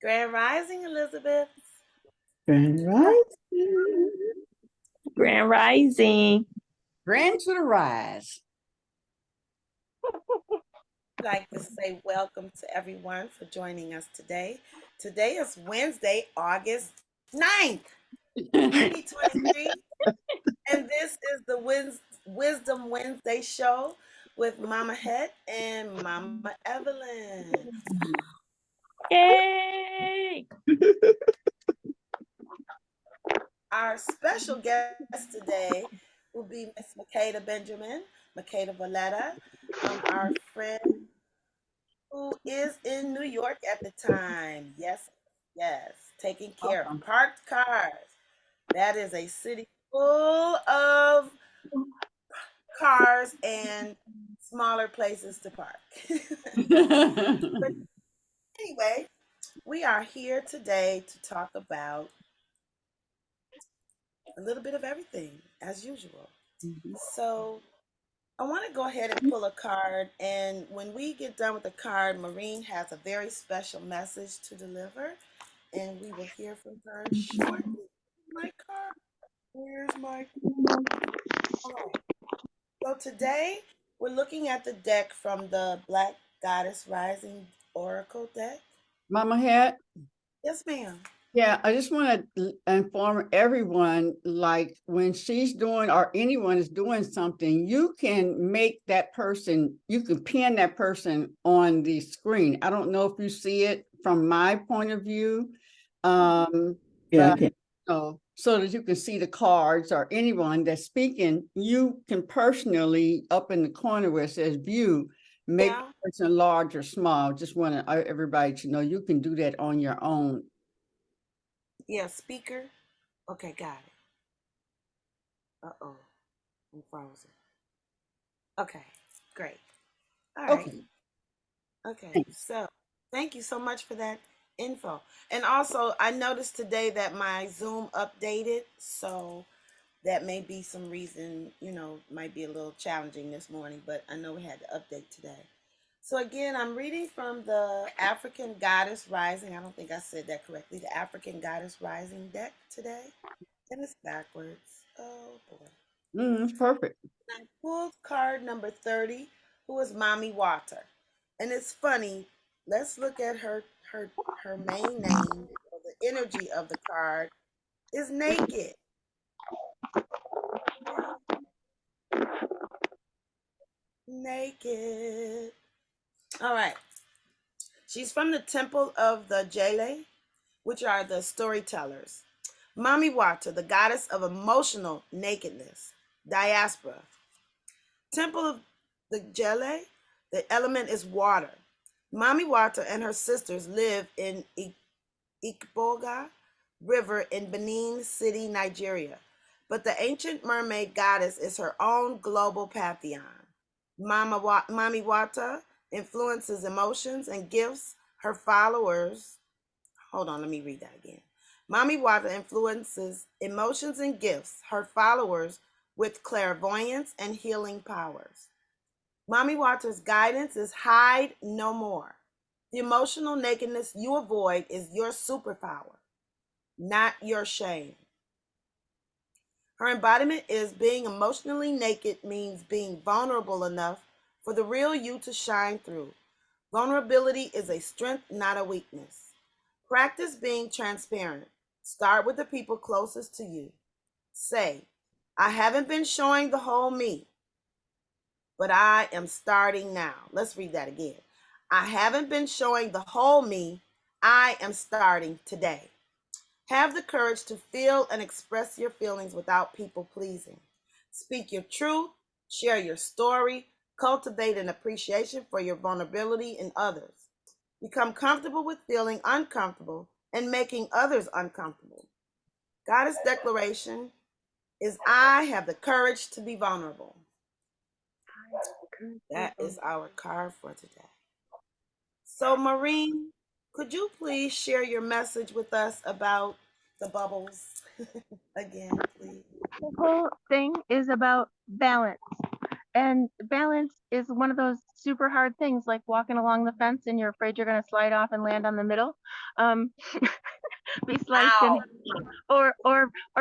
Grand Rising, Elizabeth. Grand Rising. Grand Rising. Grand to the rise. I'd like to say welcome to everyone for joining us today. Today is Wednesday, August 9th, 2023, and this is the Wisdom Wednesday show with Mama Het and Mama Evelyn. Yay! Our special guest today will be Miss Makeda Benjamin, Makeda Valletta, our friend who is in New York at the time. Yes, yes, taking care of parked cars. That is a city full of cars and smaller places to park. But anyway, we are here today to talk about a little bit of everything as usual. So I want to go ahead and pull a card, and when we get done with the card, Maureen has a very special message to deliver, and we will hear from her shortly. My card, where's my card? All right. So today we're looking at the deck from the Black Goddess Rising Oracle deck. Mama Het. Yes, ma'am. Yeah, I just want to inform everyone, like when she's doing or anyone is doing something, you can make that person, you can pin that person on the screen. I don't know if you see it from my point of view. Yeah, But, okay. so that you can see the cards or anyone that's speaking, you can personally up in the corner where it says view, make the person large or small. Just want everybody to know you can do that on your own. Yeah, speaker. Okay, got it. Uh-oh, I'm frozen. Okay, great. All right. Okay, so thank you so much for that info. And also, I noticed today that my Zoom updated, so that may be some reason, might be a little challenging this morning, but I know we had to update today. So again, I'm reading from the African Goddess Rising. I don't think I said that correctly. The African Goddess Rising deck today. And it's backwards. Oh boy. It's perfect. I pulled card number 30, who is Mommy Water. And it's funny. Let's look at her main name. The energy of the card is naked. Naked. All right. She's from the temple of the Jele, which are the storytellers. Mommy Wata, the goddess of emotional nakedness. Diaspora. Temple of the Jele, the element is water. Mommy Wata and her sisters live in Ikboga River in Benin City, Nigeria. But the ancient mermaid goddess is her own global pantheon. Mommy Wata influences emotions and gifts her followers. Hold on, let me read that again. Mommy Wata influences emotions and gifts her followers with clairvoyance and healing powers. Mommy Wata's guidance is hide no more. The emotional nakedness you avoid is your superpower, not your shame. Her embodiment is being emotionally naked means being vulnerable enough for the real you to shine through. Vulnerability is a strength, not a weakness. Practice being transparent. Start with the people closest to you. Say, I haven't been showing the whole me, but I am starting now. Let's read that again. I haven't been showing the whole me. I am starting today. Have the courage to feel and express your feelings without people pleasing. Speak your truth, share your story, cultivate an appreciation for your vulnerability in others. Become comfortable with feeling uncomfortable and making others uncomfortable. Goddess declaration is I have the courage to be vulnerable. That is our card for today. So Maureen, could you please share your message with us about the bubbles again, please? The whole thing is about balance. And balance is one of those super hard things, like walking along the fence and you're afraid you're going to slide off and land on the middle, be sliced in, or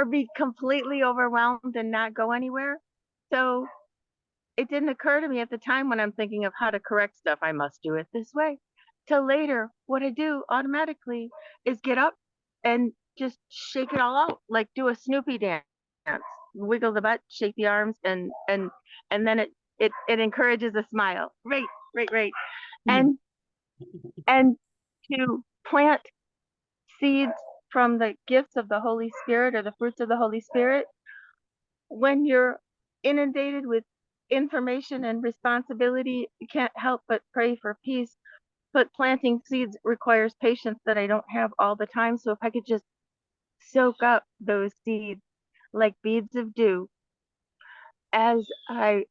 be completely overwhelmed and not go anywhere. So it didn't occur to me at the time when I'm thinking of how to correct stuff, I must do it this way. Till later, what I do automatically is get up and just shake it all out, like do a Snoopy dance, wiggle the butt, shake the arms, and then it encourages a smile. Right, right, right. And and to plant seeds from the gifts of the Holy Spirit or the fruits of the Holy Spirit, when you're inundated with information and responsibility, you can't help but pray for peace. But planting seeds requires patience that I don't have all the time. So if I could just soak up those seeds like beads of dew as I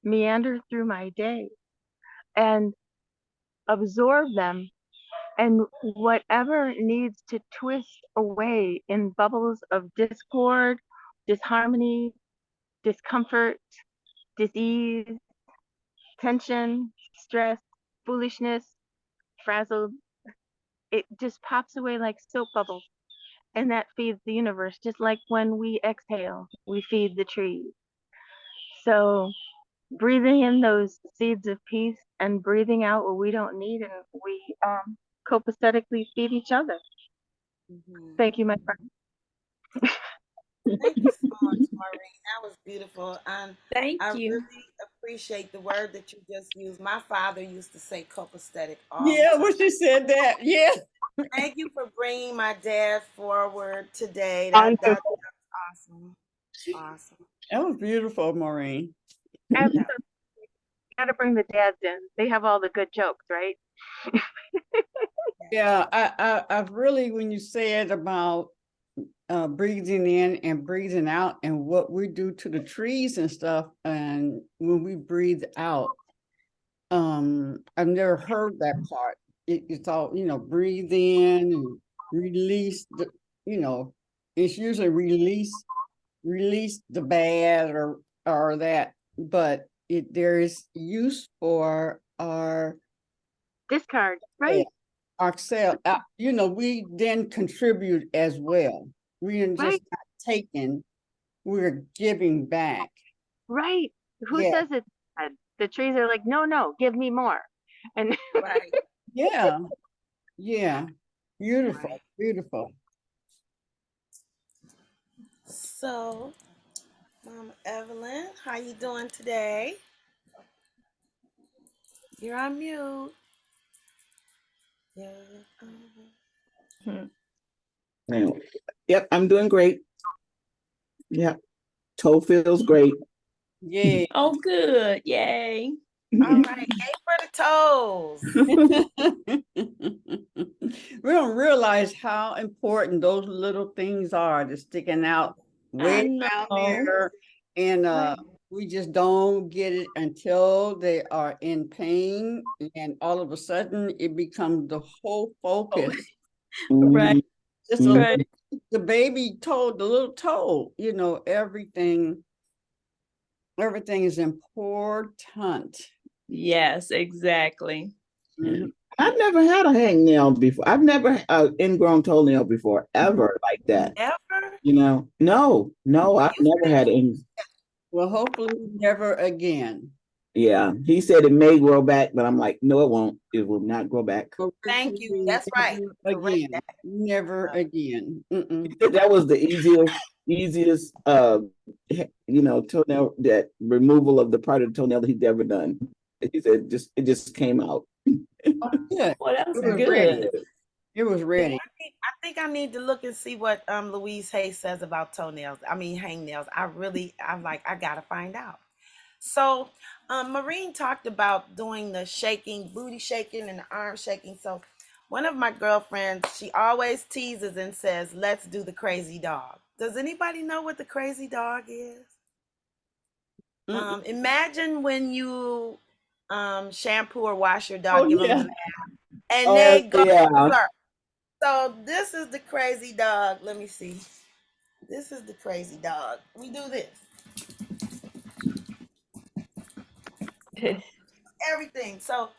meander through my day and absorb them, and whatever needs to twist away in bubbles of discord, disharmony, discomfort, disease, tension, stress, foolishness, frazzled, it just pops away like soap bubbles. And that feeds the universe, just like when we exhale, we feed the trees. So breathing in those seeds of peace and breathing out what we don't need, and we copacetically feed each other. Thank you, my friend. Thank you so much, Maureen. That was beautiful. And Thank I you. really appreciate the word that you just used. My father used to say copacetic all the Yeah, time. when she said that, yeah. Thank you for bringing my dad forward today. That's Wonderful. awesome. Awesome. That was beautiful, Maureen. Absolutely. Yeah. Got to bring the dads in. They have all the good jokes, right? Yeah, I've really, when you said about breathing in and breathing out and what we do to the trees and stuff, and when we breathe out, I've never heard that part. It's all, breathe in and release it's usually release the bad or that, but there is use for our Discard, right? ourselves. We then contribute as well. We are just Right, not taking, we're giving back. right. Who Yeah, says it's bad? The trees are like, no, give me more. And Right. yeah, yeah. Beautiful, Right. beautiful. So, Evelyn, how you doing today? You're on mute. Yeah. Hmm. Now, yep, I'm doing great. Yep, toe feels great. Yeah. Oh, good. Yay. All right. Yay for the toes. We don't realize how important those little things are, just sticking out I way down know. there. And Right. we just don't get it until they are in pain. And all of a sudden it becomes the whole focus. Right, Just right. the baby toe, the little toe, everything is important. Yes, exactly. Mhm. I've never had a hangnail before. I've never had an ingrown toenail before, ever like that. Ever? No, I've You never said had it. Well, hopefully never again. Yeah, he said it may grow back, but I'm like, no, it won't. It will not grow back. thank you. That's right. Never Correct again. that. Never again. Mm-mm. That was the easiest, toenail, that removal of the part of the toenail that he's ever done. He said it just came out. Oh, good. Well, that's It was good. ready. It was ready. I think I need to look and see what Louise Hay says about toenails. I mean hangnails. I gotta find out. So Maureen talked about doing the shaking, booty shaking and the arm shaking. So one of my girlfriends, she always teases and says, let's do the crazy dog. Does anybody know what the crazy dog is? Imagine when you shampoo or wash your Oh, dog, give them the yeah. bath, and Oh they go yeah. berserk. So this is the crazy dog. Let me see. This is the crazy dog. We do this. everything. So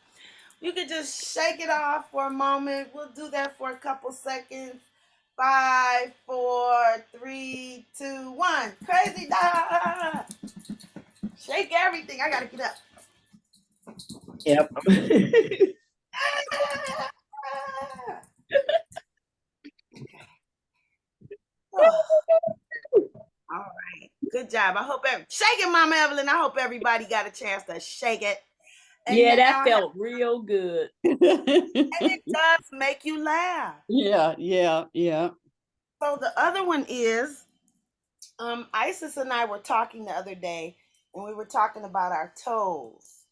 you could just shake it off for a moment. We'll do that for a couple seconds. 5, 4, 3, 2, 1. Crazy dog. Shake everything. I gotta get up. Yep. Oh, all right. Good job. I hope shake it, Mama Evelyn. I hope everybody got a chance to shake it. And Yeah, now that felt real good. and it does make you laugh. Yeah, yeah, yeah. So the other one is Isis and I were talking the other day, and we were talking about our toes.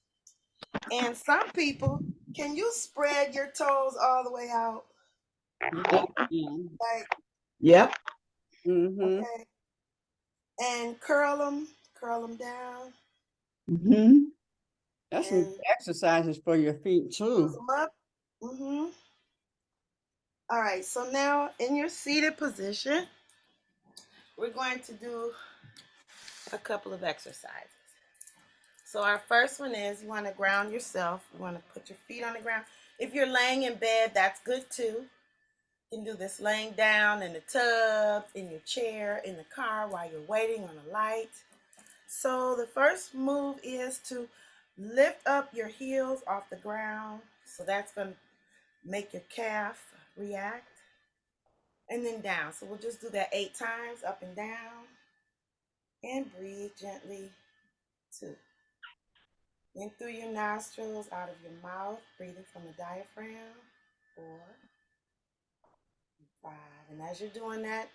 And some people, can you spread your toes all the way out? Like, Yep. Mm-hmm. okay. And curl them down. Mm-hmm. That's some And exercises for your feet close too. them up. Mm-hmm. All right, so now in your seated position, we're going to do a couple of exercises. So our first one is you want to ground yourself. You want to put your feet on the ground. If you're laying in bed, that's good too. You can do this laying down in the tub, in your chair, in the car while you're waiting on a light. So the first move is to lift up your heels off the ground. So that's going to make your calf react. And then down. So we'll just do that 8 times, up and down. And breathe gently. 2. In through your nostrils, out of your mouth, breathing from the diaphragm. 4, 5. And as you're doing that,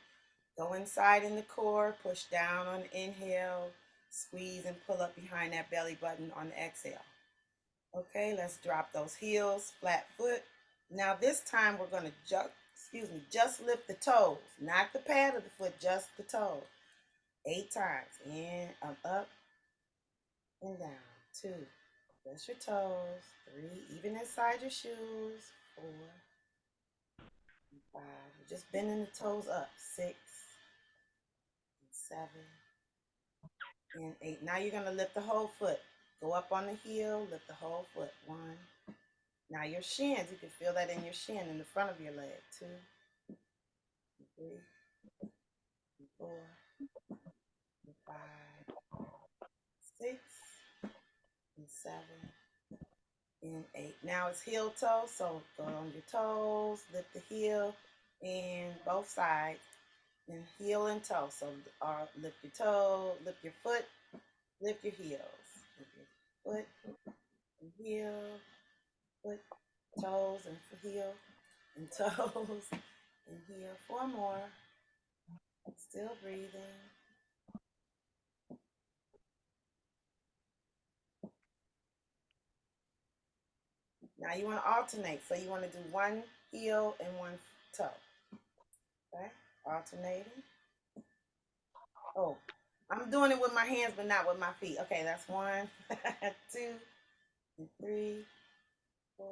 go inside in the core, push down on the inhale, squeeze and pull up behind that belly button on the exhale. Okay, let's drop those heels, flat foot. Now this time we're going to just lift the toes, not the pad of the foot, just the toes. 8 times. In, up, and down. 2. Press your toes. 3. Even inside your shoes. 4. And 5. You're just bending the toes up. 6. And 7. And 8. Now you're going to lift the whole foot. Go up on the heel. Lift the whole foot. 1. Now your shins. You can feel that in your shin in the front of your leg. 2. And 3. And 4. And 5. 6. And 7. And 8. Now it's heel toe, so go on your toes, lift the heel, and both sides, and heel and toe. So lift your toe, lift your foot, lift your heels. Lift your foot and heel, foot, toes, and heel, and toes, and heel. 4 more. Still breathing. Now you want to alternate. So you want to do 1 heel and 1 toe. Okay? Alternating. Oh, I'm doing it with my hands, but not with my feet. Okay, that's 1, 2, and 3, 4,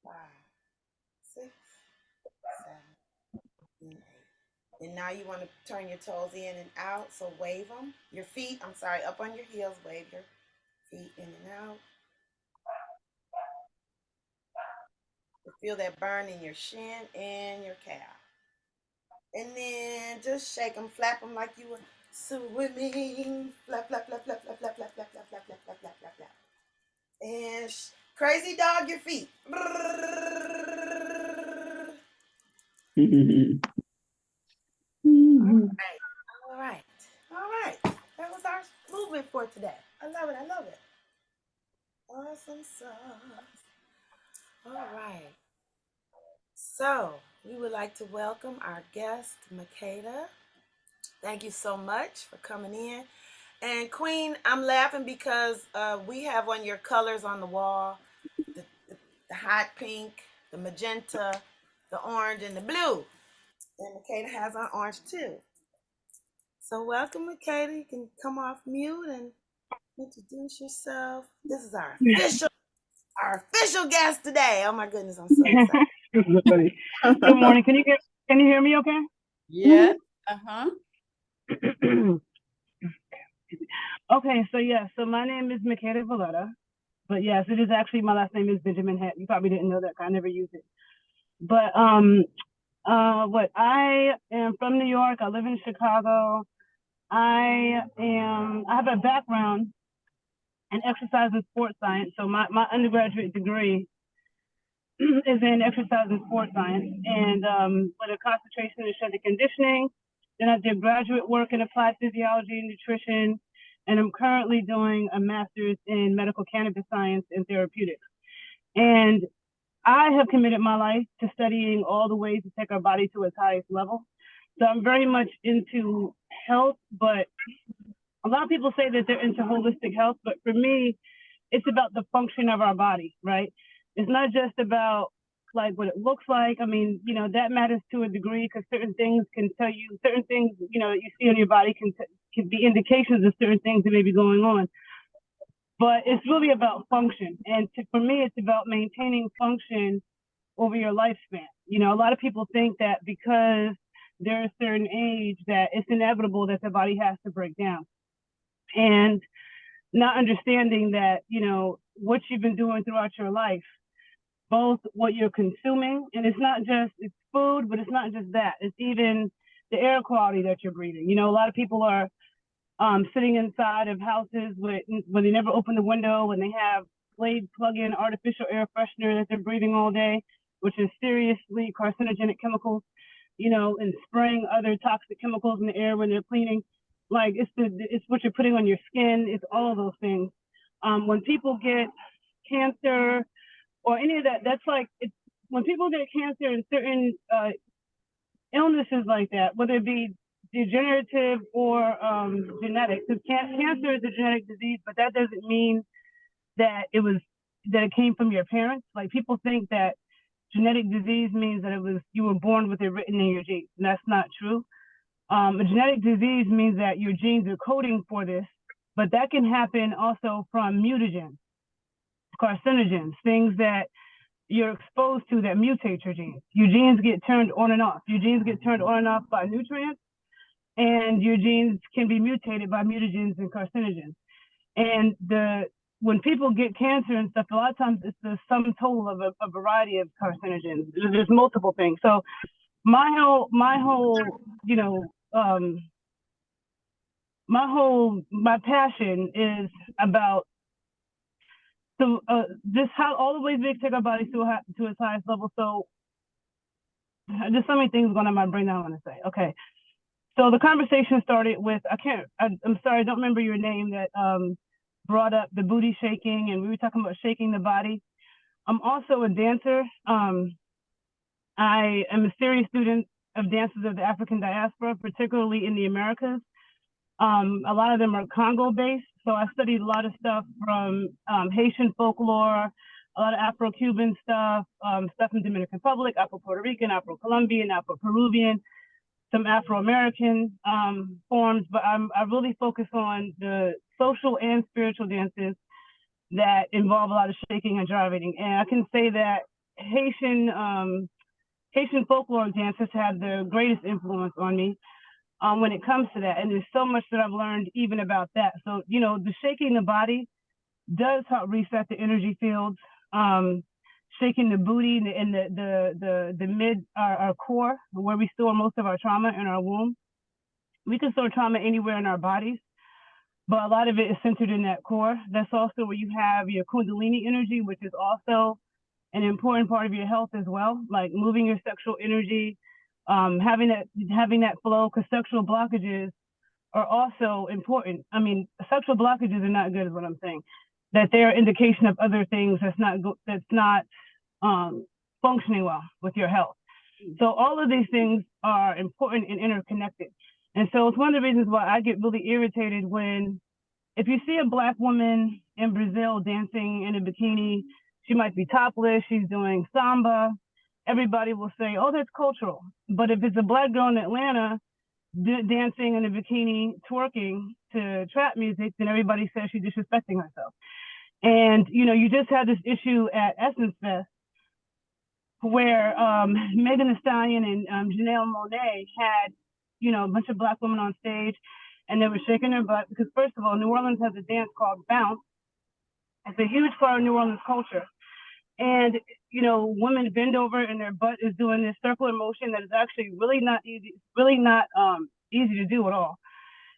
5, 6, 7, and 8. And now you want to turn your toes in and out. So wave them. Your feet, I'm sorry, up on your heels. Wave your feet in and out. You feel that burn in your shin and your calf. And then just shake them, flap them like you were swimming. Flap, flap, flap, flap, flap, flap, flap, flap, flap, flap, flap, flap, flap, flap. And crazy dog your feet. All right. That was our movement for today. I love it. Awesome sauce. All right. So we would like to welcome our guest, Makeda. Thank you so much for coming in. And Queen, I'm laughing because we have on your colors on the wall, the hot pink, the magenta, the orange, and the blue. And Makeda has on orange too. So welcome, Makeda. You can come off mute and introduce yourself. This is our official guest today. Oh my goodness, I'm so excited. Good morning. Can you hear me okay? Yeah. Uh-huh. Okay, so yeah, so my name is Makeda Valletta, but yes, it is actually my last name is Benjamin Head. You probably didn't know that 'cause I never use it. But what I am from New York. I live in Chicago. I have a background in exercise and sports science. So my undergraduate degree is in exercise and sports science, and with a concentration in strength and conditioning. Then I did graduate work in applied physiology and nutrition, and I'm currently doing a master's in medical cannabis science and therapeutics. And I have committed my life to studying all the ways to take our body to its highest level. So I'm very much into health, but a lot of people say that they're into holistic health, but for me, it's about the function of our body, right? It's not just about like what it looks like. I mean, that matters to a degree because certain things can tell you certain things, that you see on your body can be indications of certain things that may be going on. But it's really about function. And for me, it's about maintaining function over your lifespan. A lot of people think that because they're a certain age that it's inevitable that the body has to break down. And not understanding that, what you've been doing throughout your life, both what you're consuming, and it's food, but it's not just that. It's even the air quality that you're breathing. A lot of people are sitting inside of houses where they never open the window and they have plug-in artificial air freshener that they're breathing all day, which is seriously carcinogenic chemicals, and spraying other toxic chemicals in the air when they're cleaning. Like it's what you're putting on your skin. It's all of those things. When people get cancer or any of that, that's like when people get cancer and certain illnesses like that, whether it be degenerative or genetic. Because cancer is a genetic disease, but that doesn't mean that it came from your parents. Like people think that genetic disease means that you were born with it written in your genes, and that's not true. A genetic disease means that your genes are coding for this, but that can happen also from mutagens, carcinogens, things that you're exposed to that mutate your genes. Your genes get turned on and off. Your genes get turned on and off by nutrients, and your genes can be mutated by mutagens and carcinogens. And when people get cancer and stuff, a lot of times it's the sum total of a variety of carcinogens. There's multiple things. So my whole my passion is about all the ways we take our bodies to its highest level. So there's so many things going on in my brain that I want to say. Okay. So the conversation started with, I'm sorry, I don't remember your name, that brought up the booty shaking, and we were talking about shaking the body. I'm also a dancer. I am a serious student of dances of the African diaspora, particularly in the Americas. A lot of them are Congo-based, so I studied a lot of stuff from Haitian folklore, a lot of Afro-Cuban stuff, stuff in Dominican Republic, Afro-Puerto Rican, Afro-Colombian, Afro-Peruvian, some Afro-American forms, but I really focus on the social and spiritual dances that involve a lot of shaking and gyrating. And I can say that Haitian folklore dances have the greatest influence on me when it comes to that. And there's so much that I've learned even about that. So, the shaking the body does help reset the energy fields. Shaking the booty and the mid, our core, where we store most of our trauma in our womb. We can store trauma anywhere in our bodies, but a lot of it is centered in that core. That's also where you have your Kundalini energy, which is also an important part of your health as well, like moving your sexual energy, having that flow, because sexual blockages are also important. I mean, sexual blockages are not good, is what I'm saying. That they're an indication of other things that's not functioning well with your health. So all of these things are important and interconnected. And so it's one of the reasons why I get really irritated if you see a Black woman in Brazil dancing in a bikini, she might be topless, she's doing samba, everybody will say, oh, that's cultural. But if it's a Black girl in Atlanta dancing in a bikini, twerking to trap music, then everybody says she's disrespecting herself. And, you just had this issue at Essence Fest where Megan Thee Stallion and Janelle Monáe had, a bunch of Black women on stage, and they were shaking their butt because, first of all, New Orleans has a dance called bounce. It's a huge part of New Orleans culture. And, you know, women bend over and their butt is doing this circular motion that is actually really not easy, easy to do at all.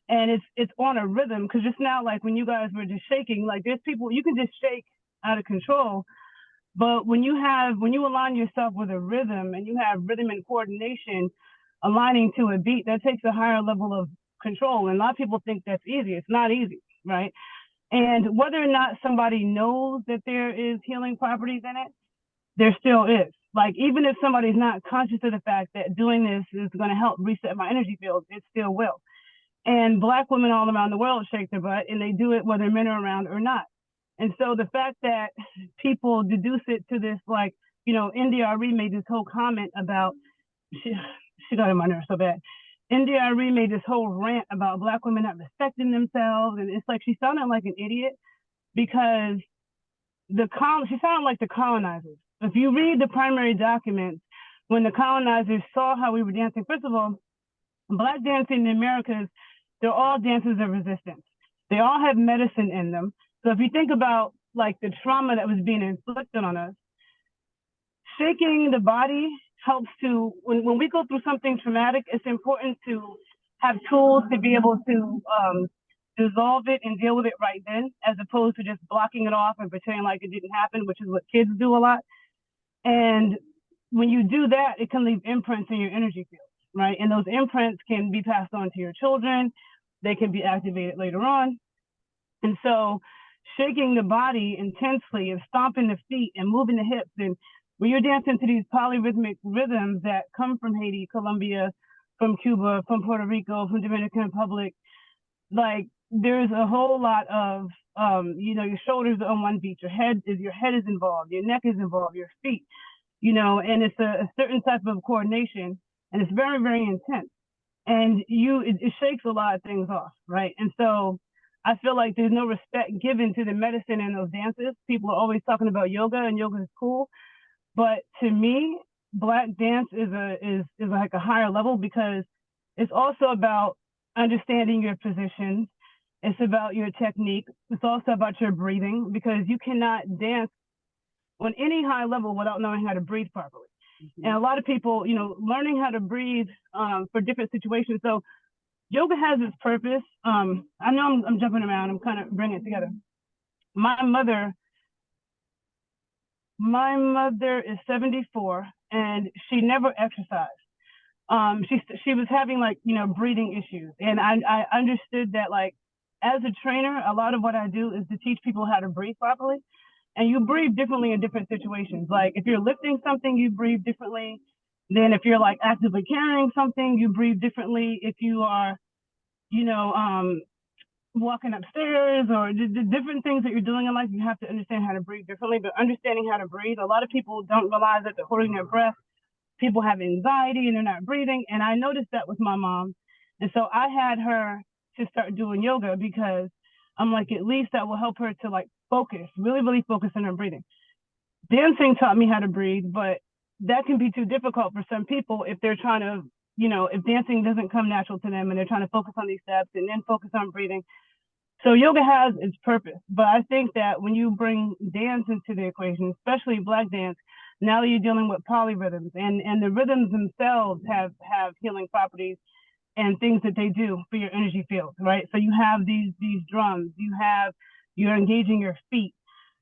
And it's on a rhythm, because just now, like when you guys were just shaking, like there's people, you can just shake out of control. But when you align yourself with a rhythm and you have rhythm and coordination aligning to a beat, that takes a higher level of control. And a lot of people think that's easy. It's not easy, right? And whether or not somebody knows that there is healing properties in it, there still is. Like, even if somebody's not conscious of the fact that doing this is going to help reset my energy field, it still will. And Black women all around the world shake their butt, and they do it whether men are around or not. And so the fact that people deduce it to this, like, you know, NDRE made this whole comment about, she got on my nerves so bad. NDRE made this whole rant about Black women not respecting themselves. And it's like she sounded like an idiot, because she sounded like the colonizers. If you read the primary documents, when the colonizers saw how we were dancing, first of all, Black dancing in the Americas, they're all dances of resistance. They all have medicine in them. So if you think about like the trauma that was being inflicted on us, shaking the body helps to, when we go through something traumatic, it's important to have tools to be able to dissolve it and deal with it right then, as opposed to just blocking it off and pretending like it didn't happen, which is what kids do a lot. And when you do that, it can leave imprints in your energy field, right? And those imprints can be passed on to your children. They can be activated later on. And so shaking the body intensely and stomping the feet and moving the hips, and when you're dancing to these polyrhythmic rhythms that come from Haiti, Colombia, from Cuba, from Puerto Rico, from Dominican Republic, like there's a whole lot of, you know, your shoulders are on one beat, your head is involved, your neck is involved, your feet, you know, and it's a certain type of coordination, and it's very, very intense. And it shakes a lot of things off, right? And so I feel like there's no respect given to the medicine in those dances. People are always talking about yoga, and yoga is cool. But to me, Black dance is like a higher level, because it's also about understanding your positions. It's about your technique. It's also about your breathing, because you cannot dance on any high level without knowing how to breathe properly. Mm-hmm. And a lot of people, you know, learning how to breathe for different situations. So yoga has its purpose. I know I'm jumping around. I'm kind of bringing it together. My mother is 74, and she never exercised. She was having, like, you know, breathing issues. And I understood that, like, as a trainer, a lot of what I do is to teach people how to breathe properly. And you breathe differently in different situations. Like if you're lifting something, you breathe differently. Then if you're like actively carrying something, you breathe differently. If you are, you know, walking upstairs, or the different things that you're doing in life, you have to understand how to breathe differently. But understanding how to breathe, a lot of people don't realize that they're holding their breath. People have anxiety and they're not breathing. And I noticed that with my mom. And so I had her to start doing yoga, because I'm like, at least that will help her to like focus, really, really focus on her breathing. Dancing taught me how to breathe, but that can be too difficult for some people if they're trying to, you know, if dancing doesn't come natural to them and they're trying to focus on these steps and then focus on breathing. So yoga has its purpose, but I think that when you bring dance into the equation, especially Black dance, now you're dealing with polyrhythms, and the rhythms themselves have healing properties and things that they do for your energy field, right? So you have these drums, you're engaging your feet,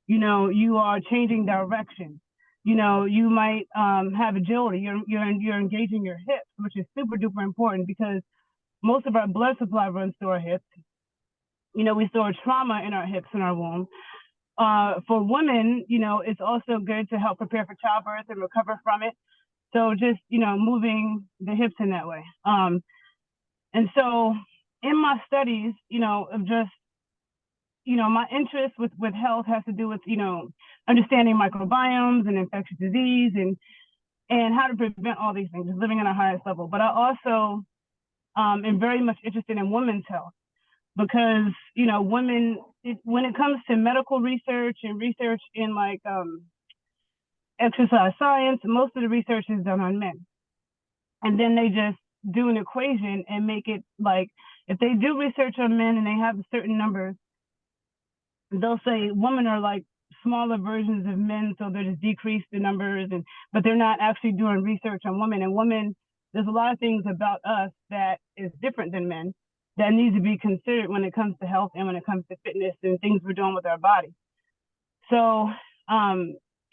you know, you are changing direction, you know, you might have agility, you're engaging your hips, which is super duper important, because most of our blood supply runs through our hips. You know, we store trauma in our hips and our womb. For women, you know, it's also good to help prepare for childbirth and recover from it. So just, you know, moving the hips in that way. And so in my studies, you know, of just, you know, my interest with health has to do with, you know, understanding microbiomes and infectious disease and how to prevent all these things, living at our highest level. But I also am very much interested in women's health, because, you know, women, when it comes to medical research and research in like exercise science, most of the research is done on men. And then they just do an equation and make it like if they do research on men and they have certain numbers, they'll say women are like smaller versions of men, so they just decrease the numbers, but they're not actually doing research on women. And women, there's a lot of things about us that is different than men that needs to be considered when it comes to health and when it comes to fitness and things we're doing with our body. So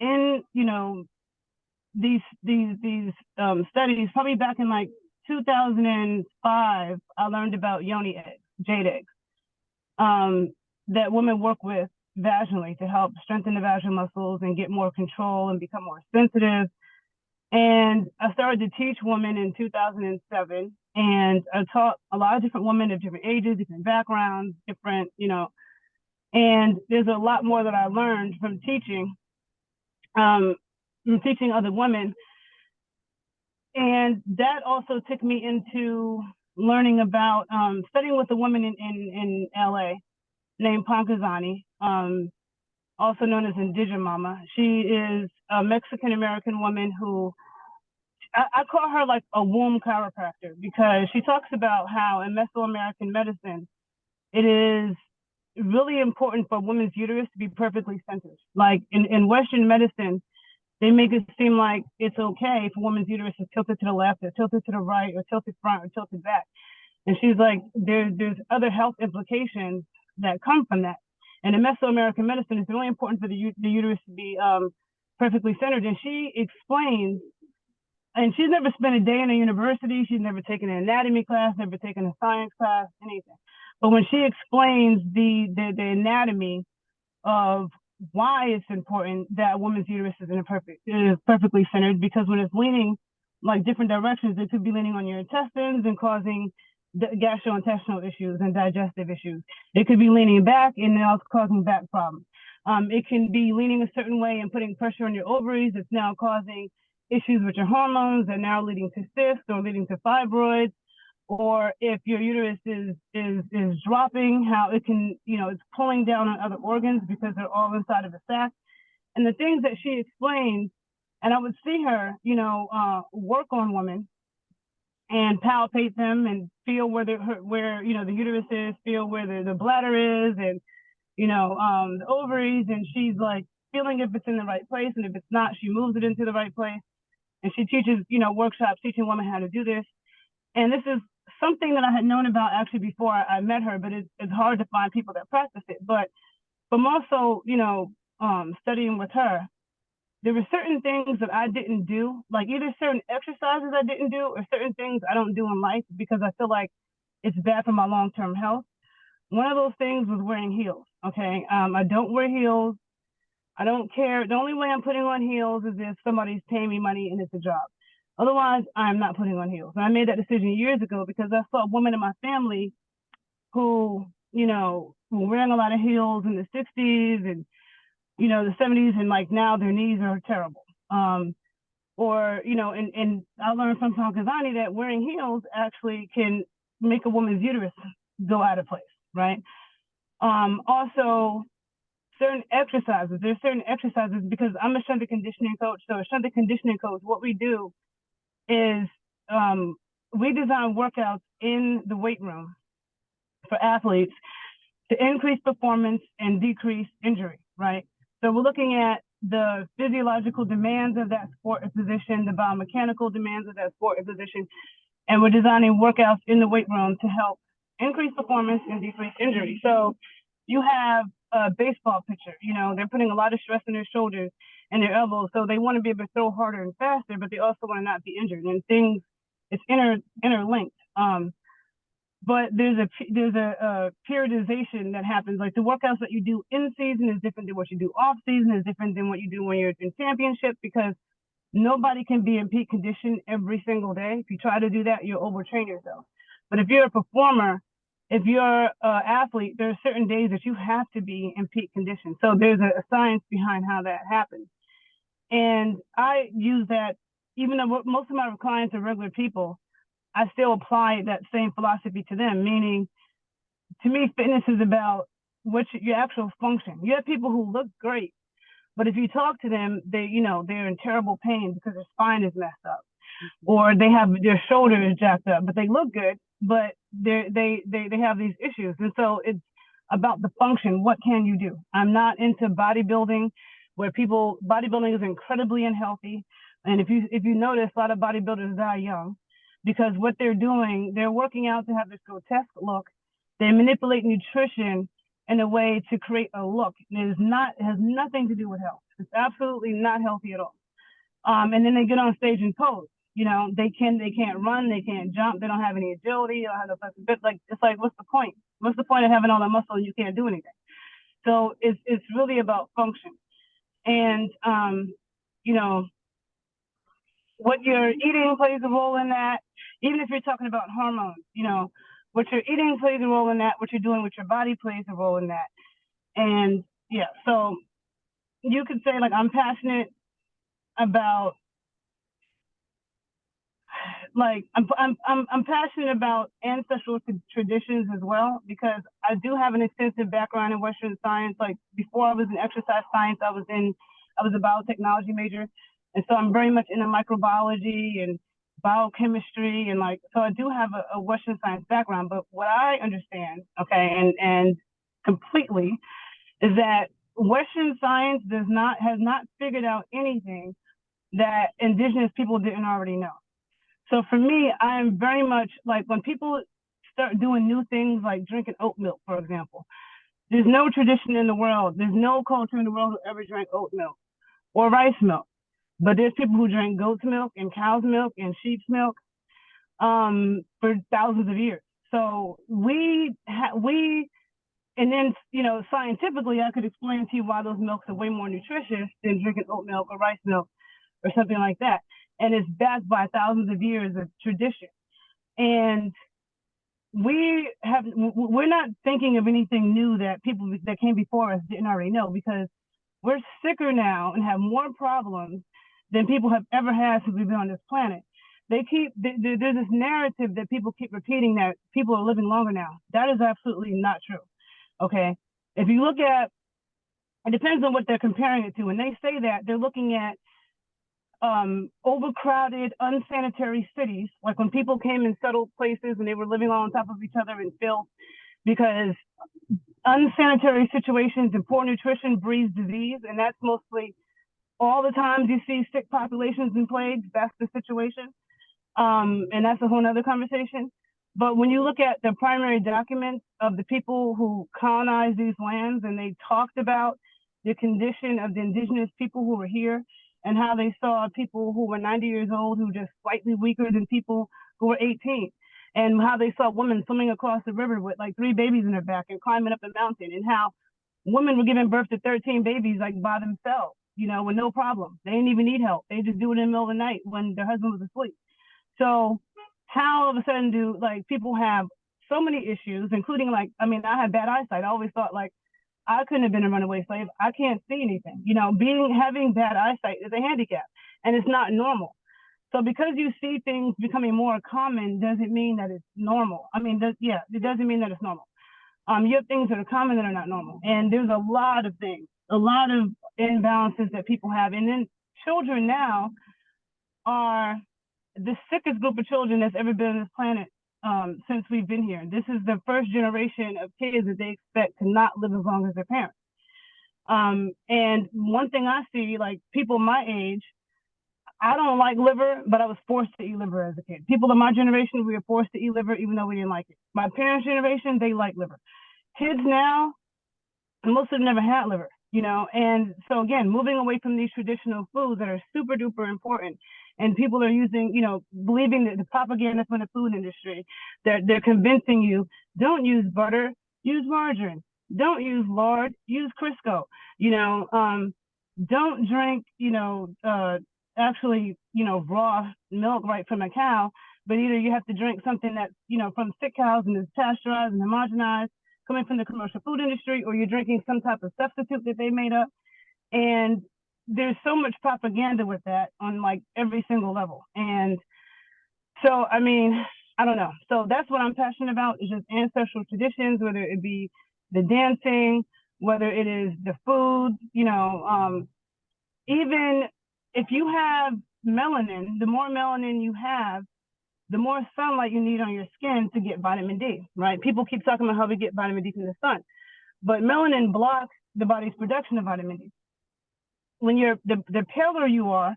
in these studies, probably back in like 2005, I learned about yoni eggs, jade eggs, that women work with vaginally to help strengthen the vaginal muscles and get more control and become more sensitive. And I started to teach women in 2007, and I taught a lot of different women of different ages, different backgrounds, different, and there's a lot more that I learned from teaching other women. And that also took me into learning about studying with a woman in LA named Pankazani, also known as Indigenous Mama. She is a Mexican-American woman who, I call her like a womb chiropractor, because she talks about how in Mesoamerican medicine, it is really important for women's uterus to be perfectly centered. Like in Western medicine, they make it seem like it's okay if a woman's uterus is tilted to the left or tilted to the right or tilted front or tilted back. And she's like, there's other health implications that come from that. And in Mesoamerican medicine, it's really important for the uterus to be perfectly centered. And she explains, and she's never spent a day in a university. She's never taken an anatomy class, never taken a science class, anything. But when she explains the anatomy of why it's important that a woman's uterus is perfectly centered, because when it's leaning like different directions, it could be leaning on your intestines and causing gastrointestinal issues and digestive issues. It could be leaning back and now it's causing back problems. It can be leaning a certain way and putting pressure on your ovaries. It's now causing issues with your hormones and now leading to cysts or leading to fibroids. Or if your uterus is dropping, how it can, it's pulling down on other organs because they're all inside of the sac. And the things that she explains, and I would see her, work on women and palpate them and feel where the uterus is, feel where the bladder is, and the ovaries, and she's like feeling if it's in the right place, and if it's not, she moves it into the right place. And she teaches, workshops teaching women how to do this. And this is something that I had known about actually before I met her, but it's hard to find people that practice it. But from also, studying with her, there were certain things that I didn't do, like either certain exercises I didn't do or certain things I don't do in life because I feel like it's bad for my long-term health. One of those things was wearing heels, okay? I don't wear heels. I don't care. The only way I'm putting on heels is if somebody's paying me money and it's a job. Otherwise, I'm not putting on heels. And I made that decision years ago because I saw women in my family who, were wearing a lot of heels in the 60s and, the 70s, and like now their knees are terrible. And I learned from Pankazani that wearing heels actually can make a woman's uterus go out of place, right? Also, there's certain exercises, because I'm a strength and conditioning coach. So a strength and conditioning coach, what we do is we design workouts in the weight room for athletes to increase performance and decrease injury, right? So we're looking at the physiological demands of that sport or position, the biomechanical demands of that sport or position, and we're designing workouts in the weight room to help increase performance and decrease injury. So you have a baseball pitcher, they're putting a lot of stress on their shoulders and their elbows, so they want to be able to throw harder and faster, but they also want to not be injured. And it's interlinked. But there's a periodization that happens. Like the workouts that you do in season is different than what you do off season, is different than what you do when you're in championship, because nobody can be in peak condition every single day. If you try to do that, you'll overtrain yourself. But if you're a performer, if you're an athlete, there are certain days that you have to be in peak condition. So there's a science behind how that happens. And I use that, even though most of my clients are regular people, I still apply that same philosophy to them, meaning to me, fitness is about your actual function. You have people who look great, but if you talk to them, they're in terrible pain because their spine is messed up, or they have their shoulders jacked up, but they look good but they have these issues. And so it's about the function. What can you do? I'm not into bodybuilding, where bodybuilding is incredibly unhealthy. And if you notice, a lot of bodybuilders die young because what they're doing, they're working out to have this grotesque look. They manipulate nutrition in a way to create a look. It has nothing to do with health. It's absolutely not healthy at all. And then they get on stage and pose. You know, they can't run, they can't jump, they don't have any agility, they don't have no flexibility. Like, it's like, what's the point? What's the point of having all that muscle and you can't do anything? So it's really about function. And you know, what you're eating plays a role in that. Even if you're talking about hormones, you know, what you're eating plays a role in that. What you're doing with your body plays a role in that. And yeah, so you could say, like, I'm passionate about, like, I'm passionate about ancestral traditions as well, because I do have an extensive background in Western science. Like, before I was in exercise science, I was a biotechnology major. And so I'm very much into microbiology and biochemistry, and like, so I do have a Western science background. But what I understand, okay, and completely, is that Western science has not figured out anything that indigenous people didn't already know. So for me, I am very much like, when people start doing new things like drinking oat milk, for example, there's no tradition in the world, there's no culture in the world who ever drank oat milk or rice milk. But there's people who drink goat's milk and cow's milk and sheep's milk for thousands of years. So and then, you know, scientifically, I could explain to you why those milks are way more nutritious than drinking oat milk or rice milk or something like that. And it's backed by thousands of years of tradition. And we're not thinking of anything new that people that came before us didn't already know, because we're sicker now and have more problems than people have ever had since we've been on this planet. There's this narrative that people keep repeating that people are living longer now. That is absolutely not true. Okay, if you look at, it depends on what they're comparing it to. When they say that, they're looking at overcrowded, unsanitary cities, like when people came and settled places and they were living on top of each other in filth, because unsanitary situations and poor nutrition breeds disease, and that's mostly all the times you see sick populations and plagues. That's the situation, and that's a whole nother conversation. But when you look at the primary documents of the people who colonized these lands, and they talked about the condition of the indigenous people who were here, and how they saw people who were 90 years old who were just slightly weaker than people who were 18, and how they saw women swimming across the river with like 3 babies in their back and climbing up a mountain, and how women were giving birth to 13 babies like by themselves, you know, with no problem. They didn't even need help. They just do it in the middle of the night when their husband was asleep. So how all of a sudden do, like, people have so many issues, including, like, I mean, I had bad eyesight. I always thought, like, I couldn't have been a runaway slave. I can't see anything. You know, having bad eyesight is a handicap, and it's not normal. So because you see things becoming more common doesn't mean that it's normal. I mean, it doesn't mean that it's normal. You have things that are common that are not normal. And there's a lot of things, a lot of imbalances that people have. And then children now are the sickest group of children that's ever been on this planet since we've been here. This is the first generation of kids that they expect to not live as long as their parents. And one thing I see, like, people my age, I don't like liver, but I was forced to eat liver as a kid. People of my generation, we were forced to eat liver even though we didn't like it. My parents' generation, they like liver. Kids now, most of them never had liver, you know? And so again, moving away from these traditional foods that are super duper important, and people are using, you know, believing that the propaganda from the food industry, they're convincing you, don't use butter, use margarine. Don't use lard, use Crisco. You know, don't drink, you know, actually, you know, raw milk right from a cow, but either you have to drink something that's, you know, from sick cows and is pasteurized and homogenized, coming from the commercial food industry, or you're drinking some type of substitute that they made up. And there's so much propaganda with that on, like, every single level. And so, I mean, I don't know. So that's what I'm passionate about, is just ancestral traditions, whether it be the dancing, whether it is the food, you know, even if you have melanin, the more melanin you have, the more sunlight you need on your skin to get vitamin D, right? People keep talking about how we get vitamin D from the sun, but melanin blocks the body's production of vitamin D. When the paler you are,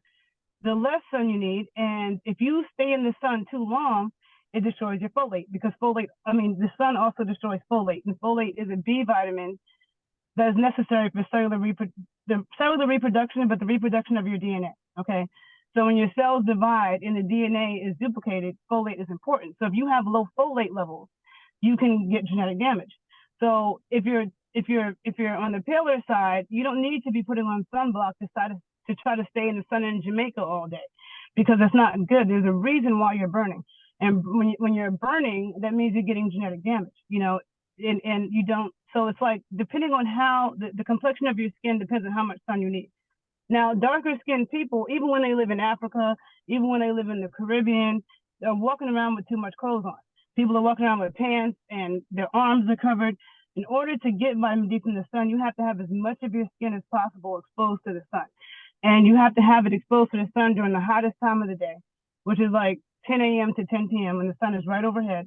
the less sun you need. And if you stay in the sun too long, it destroys your folate, because the sun also destroys folate. And folate is a B vitamin that is necessary for cellular reproduction, but the reproduction of your DNA, okay? So when your cells divide and the DNA is duplicated, folate is important. So if you have low folate levels, you can get genetic damage. So if you're on the paler side, you don't need to be putting on sunblock to try to stay in the sun in Jamaica all day, because it's not good. There's a reason why you're burning. And when you're burning, that means you're getting genetic damage, and you don't. So it's like, depending on how the complexion of your skin depends on how much sun you need. Now, darker skinned people, even when they live in Africa, even when they live in the Caribbean, they're walking around with too much clothes on. People are walking around with pants and their arms are covered. In order to get vitamin D from the sun, you have to have as much of your skin as possible exposed to the sun. And you have to have it exposed to the sun during the hottest time of the day, which is like 10 a.m. to 10 p.m. when the sun is right overhead.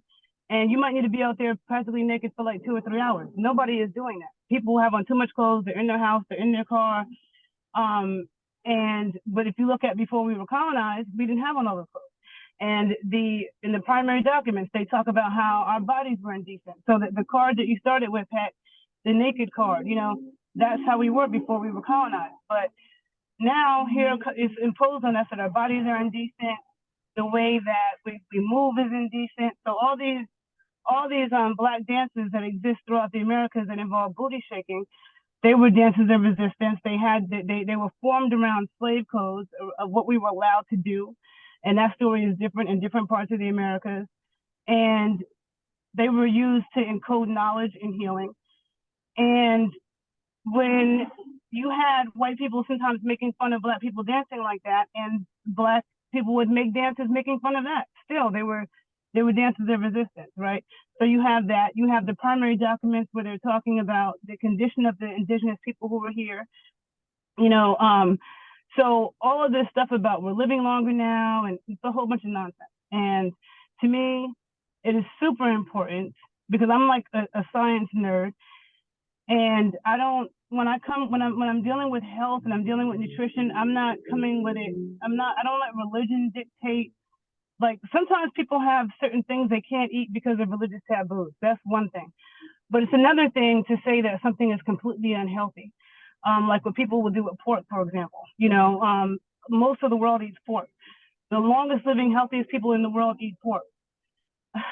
And you might need to be out there practically naked for like 2 or 3 hours. Nobody is doing that. People have on too much clothes. They're in their house. They're in their car. But if you look at before we were colonized, we didn't have on all those clothes. And in the primary documents, they talk about how our bodies were indecent. So that the card that you started with, Pat, the naked card, that's how we were before we were colonized. But now here it's imposed on us that our bodies are indecent. The way that we move is indecent. So all these Black dances that exist throughout the Americas that involve booty shaking, they were dances of resistance. They were formed around slave codes of what we were allowed to do. And that story is different in different parts of the Americas. And they were used to encode knowledge and healing. And when you had white people sometimes making fun of Black people dancing like that, and Black people would make dances making fun of that, still they were dances of resistance, right? So you have that. You have the primary documents where they're talking about the condition of the indigenous people who were here. So all of this stuff about we're living longer now, and it's a whole bunch of nonsense. And to me, it is super important, because I'm like a science nerd, and I don't, when I'm dealing with health and I'm dealing with nutrition, I'm not coming with it. I don't let religion dictate. Like, sometimes people have certain things they can't eat because of religious taboos. That's one thing. But it's another thing to say that something is completely unhealthy. Like what people will do with pork, for example. Most of the world eats pork. The longest living, healthiest people in the world eat pork.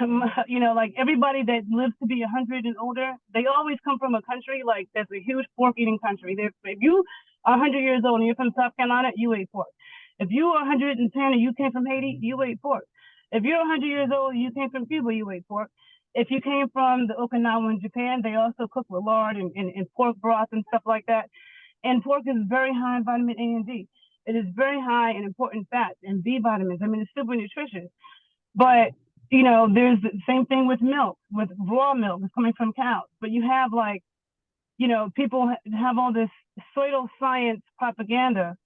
Like everybody that lives to be 100 and older, they always come from a country like that's a huge pork eating country. If you are 100 years old and you're from South Carolina, you ate pork. If you are 110 and you came from Haiti, you ate pork. If you're 100 years old and you came from Cuba, you ate pork. If you came from the Okinawa in Japan, they also cook with lard and pork broth and stuff like that. And pork is very high in vitamin A and D. It is very high in important fats and B vitamins. I mean, it's super nutritious. But, there's the same thing with milk, with raw milk that's coming from cows. But you have people have all this pseudoscience propaganda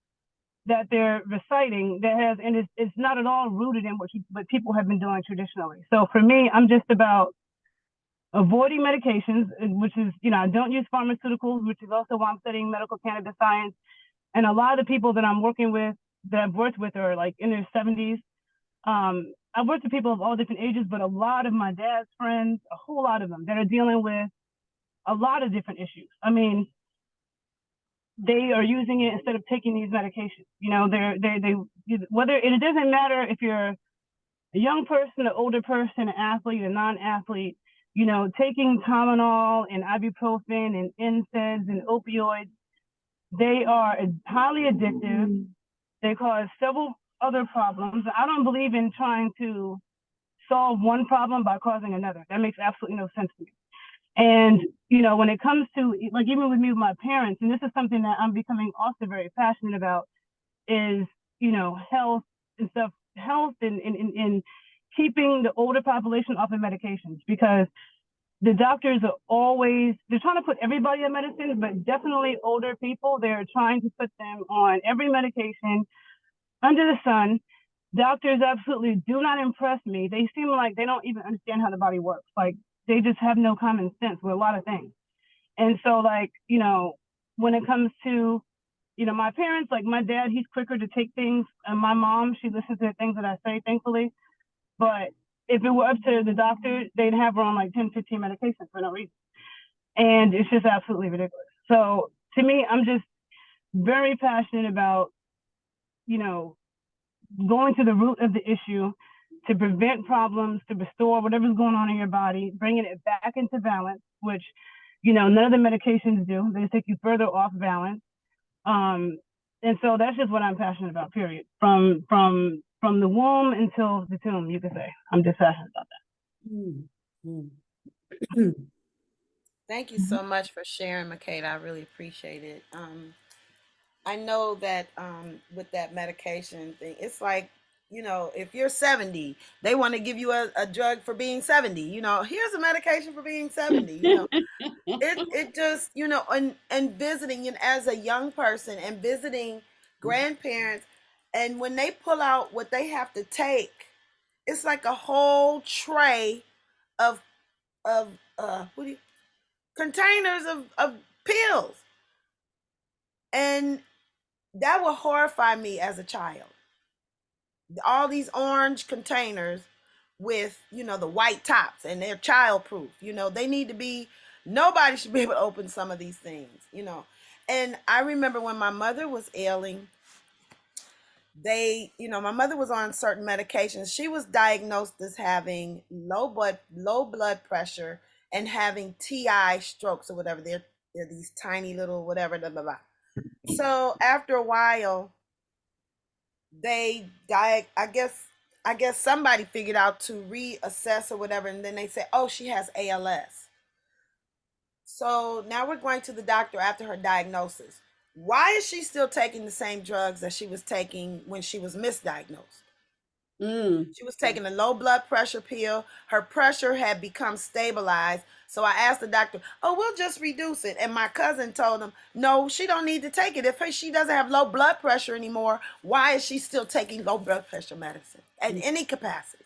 that they're reciting and it's not at all rooted in what people have been doing traditionally. So for me, I'm just about avoiding medications, which is, I don't use pharmaceuticals, which is also why I'm studying medical cannabis science. And a lot of the people that I'm working with, that I've worked with, are like in their 70s. I've worked with people of all different ages, but a lot of my dad's friends, a whole lot of them that are dealing with a lot of different issues. I mean, they are using it instead of taking these medications. Whether, and it doesn't matter if you're a young person, an older person, an athlete, a non-athlete, taking Tylenol and ibuprofen and NSAIDs and opioids, they are highly addictive. They cause several other problems. I don't believe in trying to solve one problem by causing another. That makes absolutely no sense to me. And, when it comes to, like, even with me, with my parents, and this is something that I'm becoming also very passionate about, is, health and stuff, health and keeping the older population off of medications, because the doctors are always, they're trying to put everybody on medicine, but definitely older people, they're trying to put them on every medication under the sun. doctors absolutely do not impress me. They seem like they don't even understand how the body works. Like they just have no common sense with a lot of things. And so, like, you know, when it comes to, you know, my parents, like my dad, he's quicker to take things, and my mom, she listens to the things that I say, thankfully. But if it were up to the doctor, they'd have her on like 10, 15 medications for no reason. And it's just absolutely ridiculous. So to me, I'm just very passionate about, you know, going to the root of the issue to prevent problems, to restore whatever's going on in your body, bringing it back into balance, which, you know, none of the medications do. They take you further off balance. And so that's just what I'm passionate about, period. From the womb until the tomb, you could say. I'm just passionate about that. Thank you so much for sharing, Makeda. I really appreciate it. I know that with that medication thing, it's like, you know, if you're 70, they want to give you a drug for being 70. You know, here's a medication for being 70. You know, it just, you know, and visiting, you know, as a young person and visiting grandparents, and when they pull out what they have to take, it's like a whole tray of what do you containers of pills, and that would horrify me as a child. All these orange containers with, you know, the white tops, and they're childproof. You know, they need to be, nobody should be able to open some of these things, you know. And I remember when my mother was ailing, they, you know, my mother was on certain medications. She was diagnosed as having low blood pressure and having TI strokes or whatever. They're these tiny little whatever, blah, blah, blah. So after a while, they died. I guess somebody figured out to reassess or whatever, and then they said, oh, she has ALS. So now we're going to the doctor after her diagnosis. Why is she still taking the same drugs that she was taking when she was misdiagnosed? She was taking a low blood pressure pill. Her pressure had become stabilized. So I asked the doctor, oh, we'll just reduce it. And my cousin told him, no, she don't need to take it. If she doesn't have low blood pressure anymore, why is she still taking low blood pressure medicine at any capacity?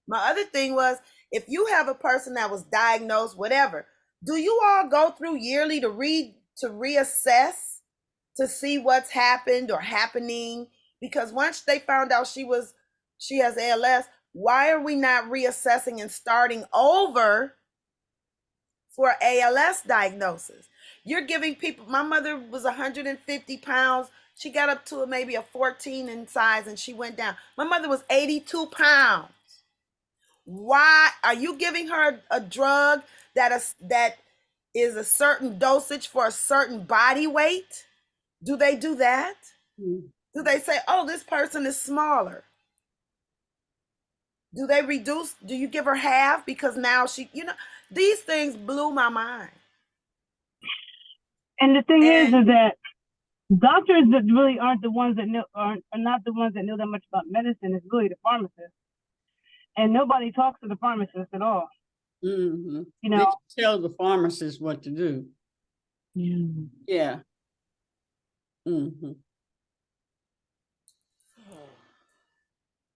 My other thing was, if you have a person that was diagnosed, whatever, do you all go through yearly to reassess to see what's happened or happening? Because once they found out she has ALS, why are we not reassessing and starting over for ALS diagnosis? You're giving people, my mother was 150 pounds. She got up to maybe a 14 in size and she went down. My mother was 82 pounds. Why are you giving her a drug that is a certain dosage for a certain body weight? Do they do that? Do they say, oh, this person is smaller? Do they reduce? Do you give her half because now she, you know, these things blew my mind. And the thing is that doctors that really aren't the ones that know, are not the ones that know that much about medicine. It's really the pharmacist. And nobody talks to the pharmacist at all. You know, they tell the pharmacist what to do. Yeah.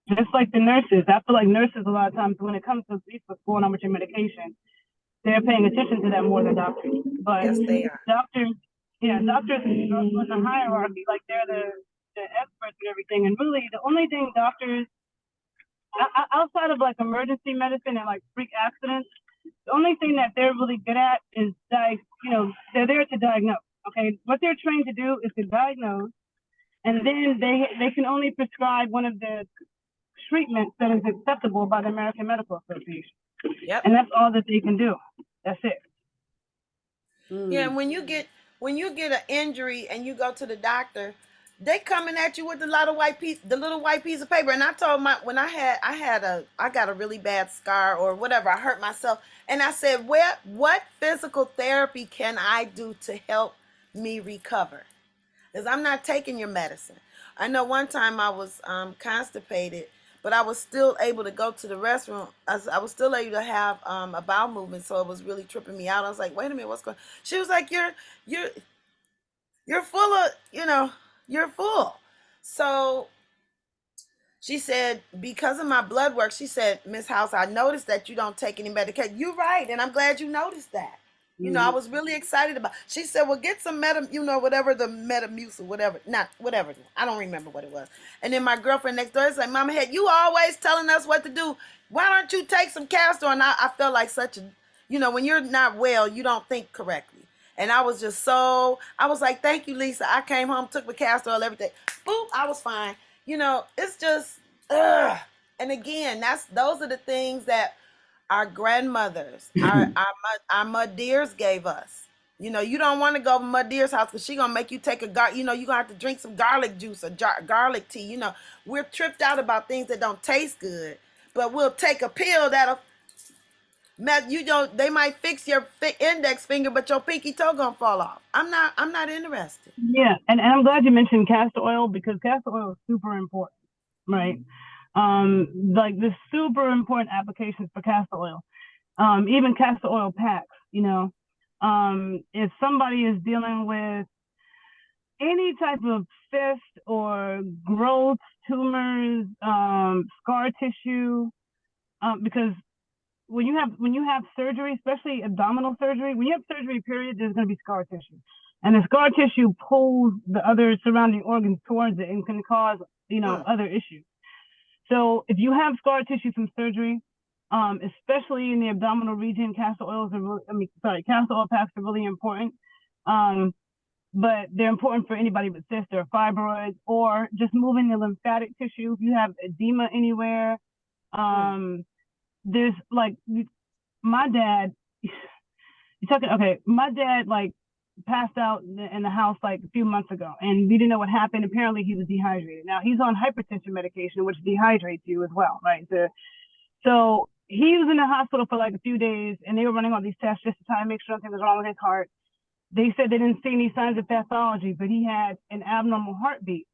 Just like the nurses. I feel like nurses a lot of times when it comes to what's going on with your medication, they're paying attention to that more than doctors. But yes, they are. Doctors on the hierarchy, like they're the experts and everything. And really, the only thing doctors, outside of like emergency medicine and like freak accidents, the only thing that they're really good at is they're there to diagnose. Okay, what they're trained to do is to diagnose, and then they can only prescribe one of the treatments that is acceptable by the American Medical Association. Yep. And that's all that they can do. That's it. Yeah, and when you get an injury and you go to the doctor, they coming at you with the little white piece of paper. And I told when I got a really bad scar or whatever, I hurt myself, and I said, what physical therapy can I do to help me recover? Because I'm not taking your medicine. I know one time I was constipated, but I was still able to go to the restroom. I was still able to have a bowel movement, so it was really tripping me out. I was like, wait a minute, what's going on? She was like, you're full of, you're full. So She said, because of my blood work, she said, Miss House, I noticed that you don't take any medication. You're right, and I'm glad you noticed that. You know, I was really excited about. She said, "Well, get some whatever the Metamucil, whatever, not whatever. I don't remember what it was." And then my girlfriend next door is like, "Mama, Head, you always telling us what to do. Why don't you take some castor?" And I felt like such a, when you're not well, you don't think correctly. And I was just I was like, "Thank you, Lisa." I came home, took my castor oil, everything. Boop, I was fine. It's just, ugh. And again, those are the things that our grandmothers, our muddeers gave us. You don't want to go to muddeer's house because she gonna make you take you're gonna have to drink some garlic juice or garlic tea. We're tripped out about things that don't taste good, but we'll take a pill that'll they might fix your index finger, but your pinky toe gonna fall off. I'm not interested. Yeah, and I'm glad you mentioned castor oil, because castor oil is super important, right? Like the super important applications for castor oil. Even castor oil packs, if somebody is dealing with any type of cyst or growth, tumors, scar tissue, because when you have surgery, especially abdominal surgery, when you have surgery, period, there's going to be scar tissue. And the scar tissue pulls the other surrounding organs towards it and can cause, other issues. So if you have scar tissue from surgery, especially in the abdominal region, castor oil packs are really important. But they're important for anybody with cysts or fibroids, or just moving the lymphatic tissue. If you have edema anywhere, there's like my dad. My dad passed out in the house like a few months ago, and we didn't know what happened. Apparently, he was dehydrated. Now he's on hypertension medication, which dehydrates you as well, right? So he was in the hospital for like a few days, and they were running all these tests just to try and make sure nothing was wrong with his heart. They said they didn't see any signs of pathology, but he had an abnormal heartbeat,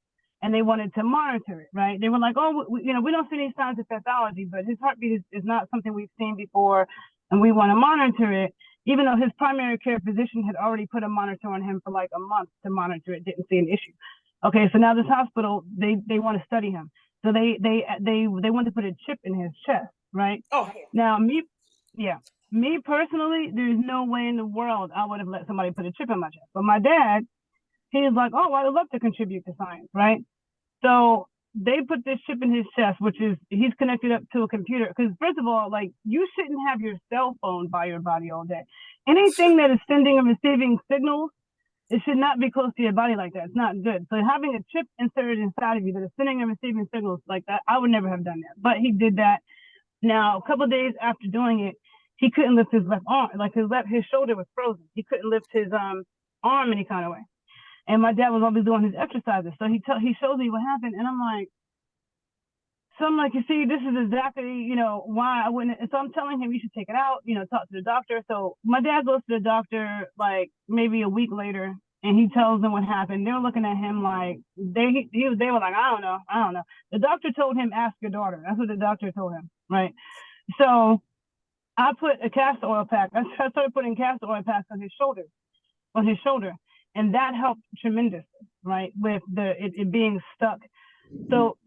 and they wanted to monitor it, right? They were like, "Oh, we don't see any signs of pathology, but his heartbeat is not something we've seen before, and we want to monitor it." Even though his primary care physician had already put a monitor on him for like a month to monitor it, didn't see an issue. Okay, so now this hospital, they want to study him. So they want to put a chip in his chest, right? Oh, now me personally, there's no way in the world I would have let somebody put a chip in my chest. But my dad, he's like, "Oh, I'd love to contribute to science," right? So they put this chip in his chest, which is he's connected up to a computer. Because first of all, you shouldn't have your cell phone by your body all day. Anything that is sending and receiving signals, it should not be close to your body like that. It's not good. So having a chip inserted inside of you that is sending and receiving signals like that, I would never have done that. But he did that. Now, a couple of days after doing it, he couldn't lift his left arm. His shoulder was frozen. He couldn't lift his arm any kind of way. And my dad was always doing his exercises. So he shows me what happened. And I'm like, you see, this is exactly, why I wouldn't. And so I'm telling him, you should take it out, talk to the doctor. So my dad goes to the doctor like maybe a week later, and he tells them what happened. They're looking at him like they were like, I don't know. The doctor told him, "Ask your daughter." That's what the doctor told him, right? So I put a castor oil pack. I started putting castor oil packs on his shoulder, and that helped tremendously, right? With it being stuck. So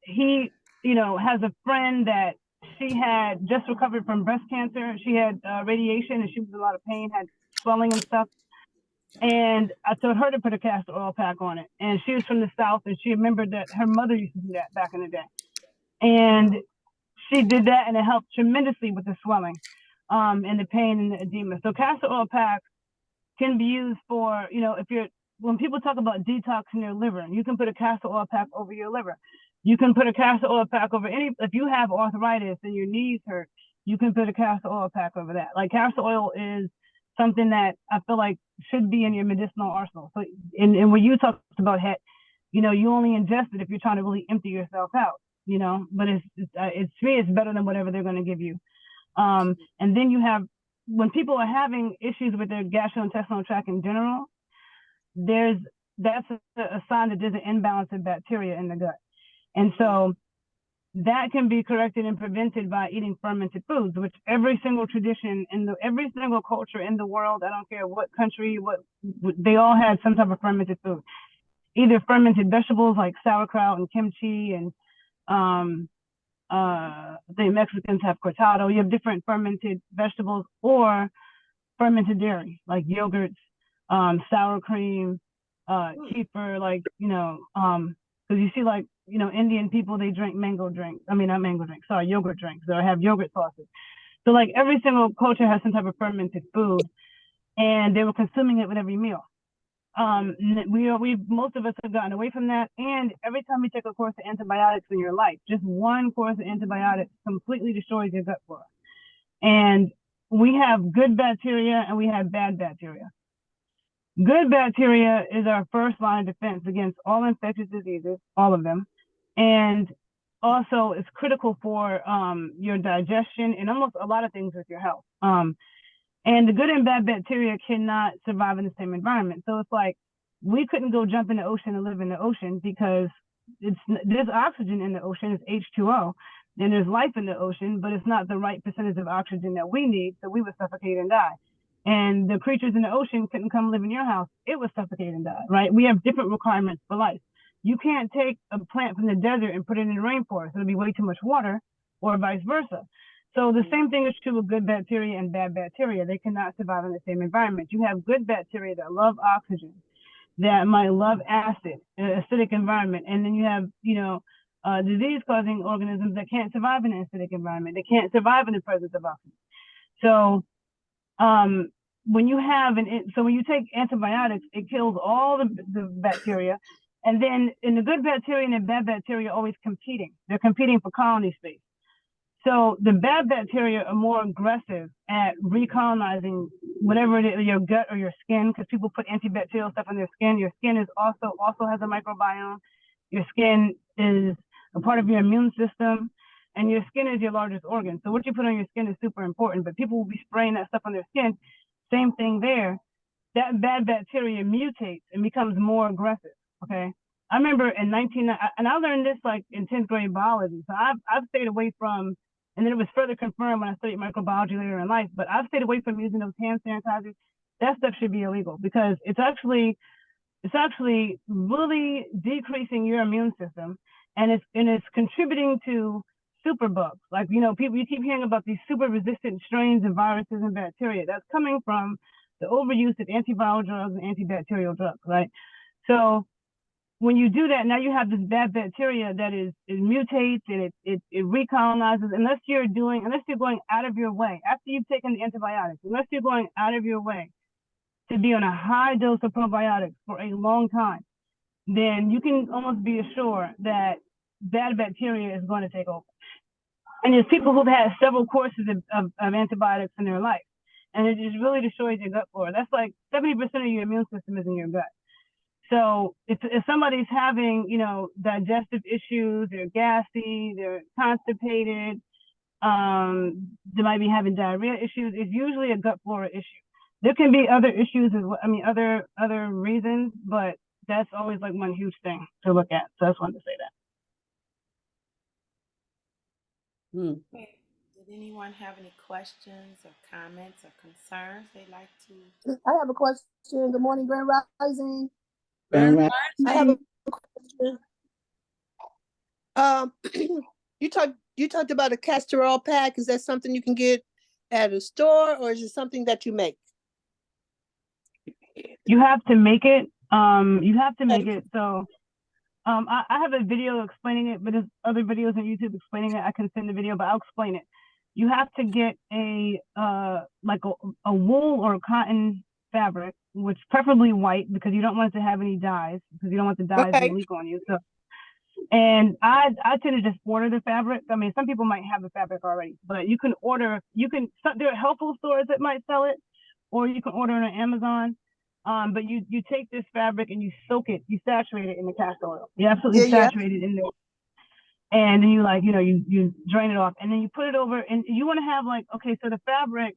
he, has a friend that she had just recovered from breast cancer. She had radiation, and she was in a lot of pain, had swelling and stuff. And I told her to put a castor oil pack on it. And she was from the South, and she remembered that her mother used to do that back in the day. And she did that, and it helped tremendously with the swelling and the pain and the edema. So castor oil packs can be used for, when people talk about detoxing their liver, you can put a castor oil pack over your liver. You can put a castor oil pack over if you have arthritis and your knees hurt, you can put a castor oil pack over that. Like castor oil is something that I feel like should be in your medicinal arsenal. So, and when you talked about HET, you only ingest it if you're trying to really empty yourself out, but it's to me, it's better than whatever they're going to give you. And then you have, when people are having issues with their gastrointestinal tract in general, that's a sign that there's an imbalance of bacteria in the gut. And so that can be corrected and prevented by eating fermented foods, which every single tradition every single culture in the world, I don't care what country, they all had some type of fermented food. Either fermented vegetables like sauerkraut and kimchi and I think Mexicans have cortado. You have different fermented vegetables or fermented dairy, like yogurts, sour cream, kefir, like, because you see, like, Indian people, they drink mango drinks. I mean, not mango drinks, sorry, yogurt drinks, or have yogurt sauces. So like every single culture has some type of fermented food, and they were consuming it with every meal. Most of us have gotten away from that. And every time you take a course of antibiotics in your life, just one course of antibiotics completely destroys your gut flora. And we have good bacteria and we have bad bacteria. Good bacteria is our first line of defense against all infectious diseases, all of them. And also it's critical for your digestion and almost a lot of things with your health. And the good and bad bacteria cannot survive in the same environment. So it's like, we couldn't go jump in the ocean and live in the ocean because there's oxygen in the ocean, it's H2O, and there's life in the ocean, but it's not the right percentage of oxygen that we need, so we would suffocate and die. And the creatures in the ocean couldn't come live in your house, it would suffocate and die, right? We have different requirements for life. You can't take a plant from the desert and put it in the rainforest, it'll be way too much water, or vice versa. So the same thing is true with good bacteria and bad bacteria. They cannot survive in the same environment. You have good bacteria that love oxygen, that might love acid, acidic environment. And then you have, disease-causing organisms that can't survive in an acidic environment. They can't survive in the presence of oxygen. So when you take antibiotics, it kills all the bacteria. And then in the good bacteria and the bad bacteria are always competing. They're competing for colony space. So the bad bacteria are more aggressive at recolonizing whatever it is, your gut or your skin, because people put antibacterial stuff on their skin. Your skin is also has a microbiome. Your skin is a part of your immune system, and your skin is your largest organ. So what you put on your skin is super important, but people will be spraying that stuff on their skin. Same thing there. That bad bacteria mutates and becomes more aggressive, okay? I remember and I learned this like in 10th grade biology. So I've stayed away from, and then it was further confirmed when I studied microbiology later in life, but I've stayed away from using those hand sanitizers. That stuff should be illegal because it's actually really decreasing your immune system, and it's contributing to superbugs. Like, people, you keep hearing about these super resistant strains of viruses and bacteria. That's coming from the overuse of antiviral drugs and antibacterial drugs, right? So when you do that, now you have this bad bacteria that it mutates and it recolonizes, unless you're going out of your way, after you've taken the antibiotics, unless you're going out of your way to be on a high dose of probiotics for a long time, then you can almost be assured that bad bacteria is going to take over. And there's people who've had several courses of antibiotics in their life, and it just really destroys your gut flora. That's like 70% of your immune system is in your gut. So if somebody's having, digestive issues, they're gassy, they're constipated, they might be having diarrhea issues, it's usually a gut flora issue. There can be other issues as well, other reasons, but that's always like one huge thing to look at. So I just wanted to say that. Did anyone have any questions or comments or concerns they'd like to? I have a question. Good morning, Grand Rising. Grand I have a question. You talked about a castor oil pack. Is that something you can get at a store, or is it something that you make? You have to make it. So I have a video explaining it, but there's other videos on YouTube explaining it. I can send the video, but I'll explain it. You have to get a wool or cotton fabric, which preferably white, because you don't want it to have any dyes, because you don't want the dyes to leak on you. So, and I tend to just order the fabric. I mean, some people might have the fabric already, but you can order. There are helpful stores that might sell it, or you can order it on Amazon. But you take this fabric and you soak it, you saturate it in the castor oil. You absolutely saturate it in there. And then you drain it off, and then you put it over, and you want to have so the fabric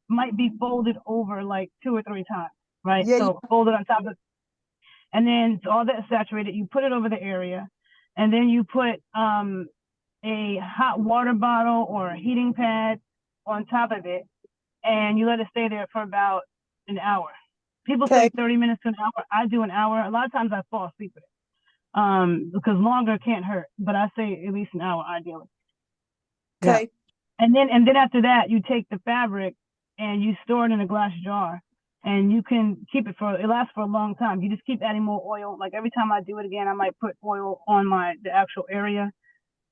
might be folded over like 2 or 3 times, right? So fold it on top of, and then all that saturated, you put it over the area, and then you put a hot water bottle or a heating pad on top of it, and you let it stay there for about an hour. People say 30 minutes to an hour. I do an hour. A lot of times I fall asleep with it. because longer can't hurt, but I say at least an hour ideally. Okay. And then after that, you take the fabric and you store it in a glass jar, and you can keep it it lasts for a long time. You just keep adding more oil. Like every time I do it again, I might put oil on the actual area,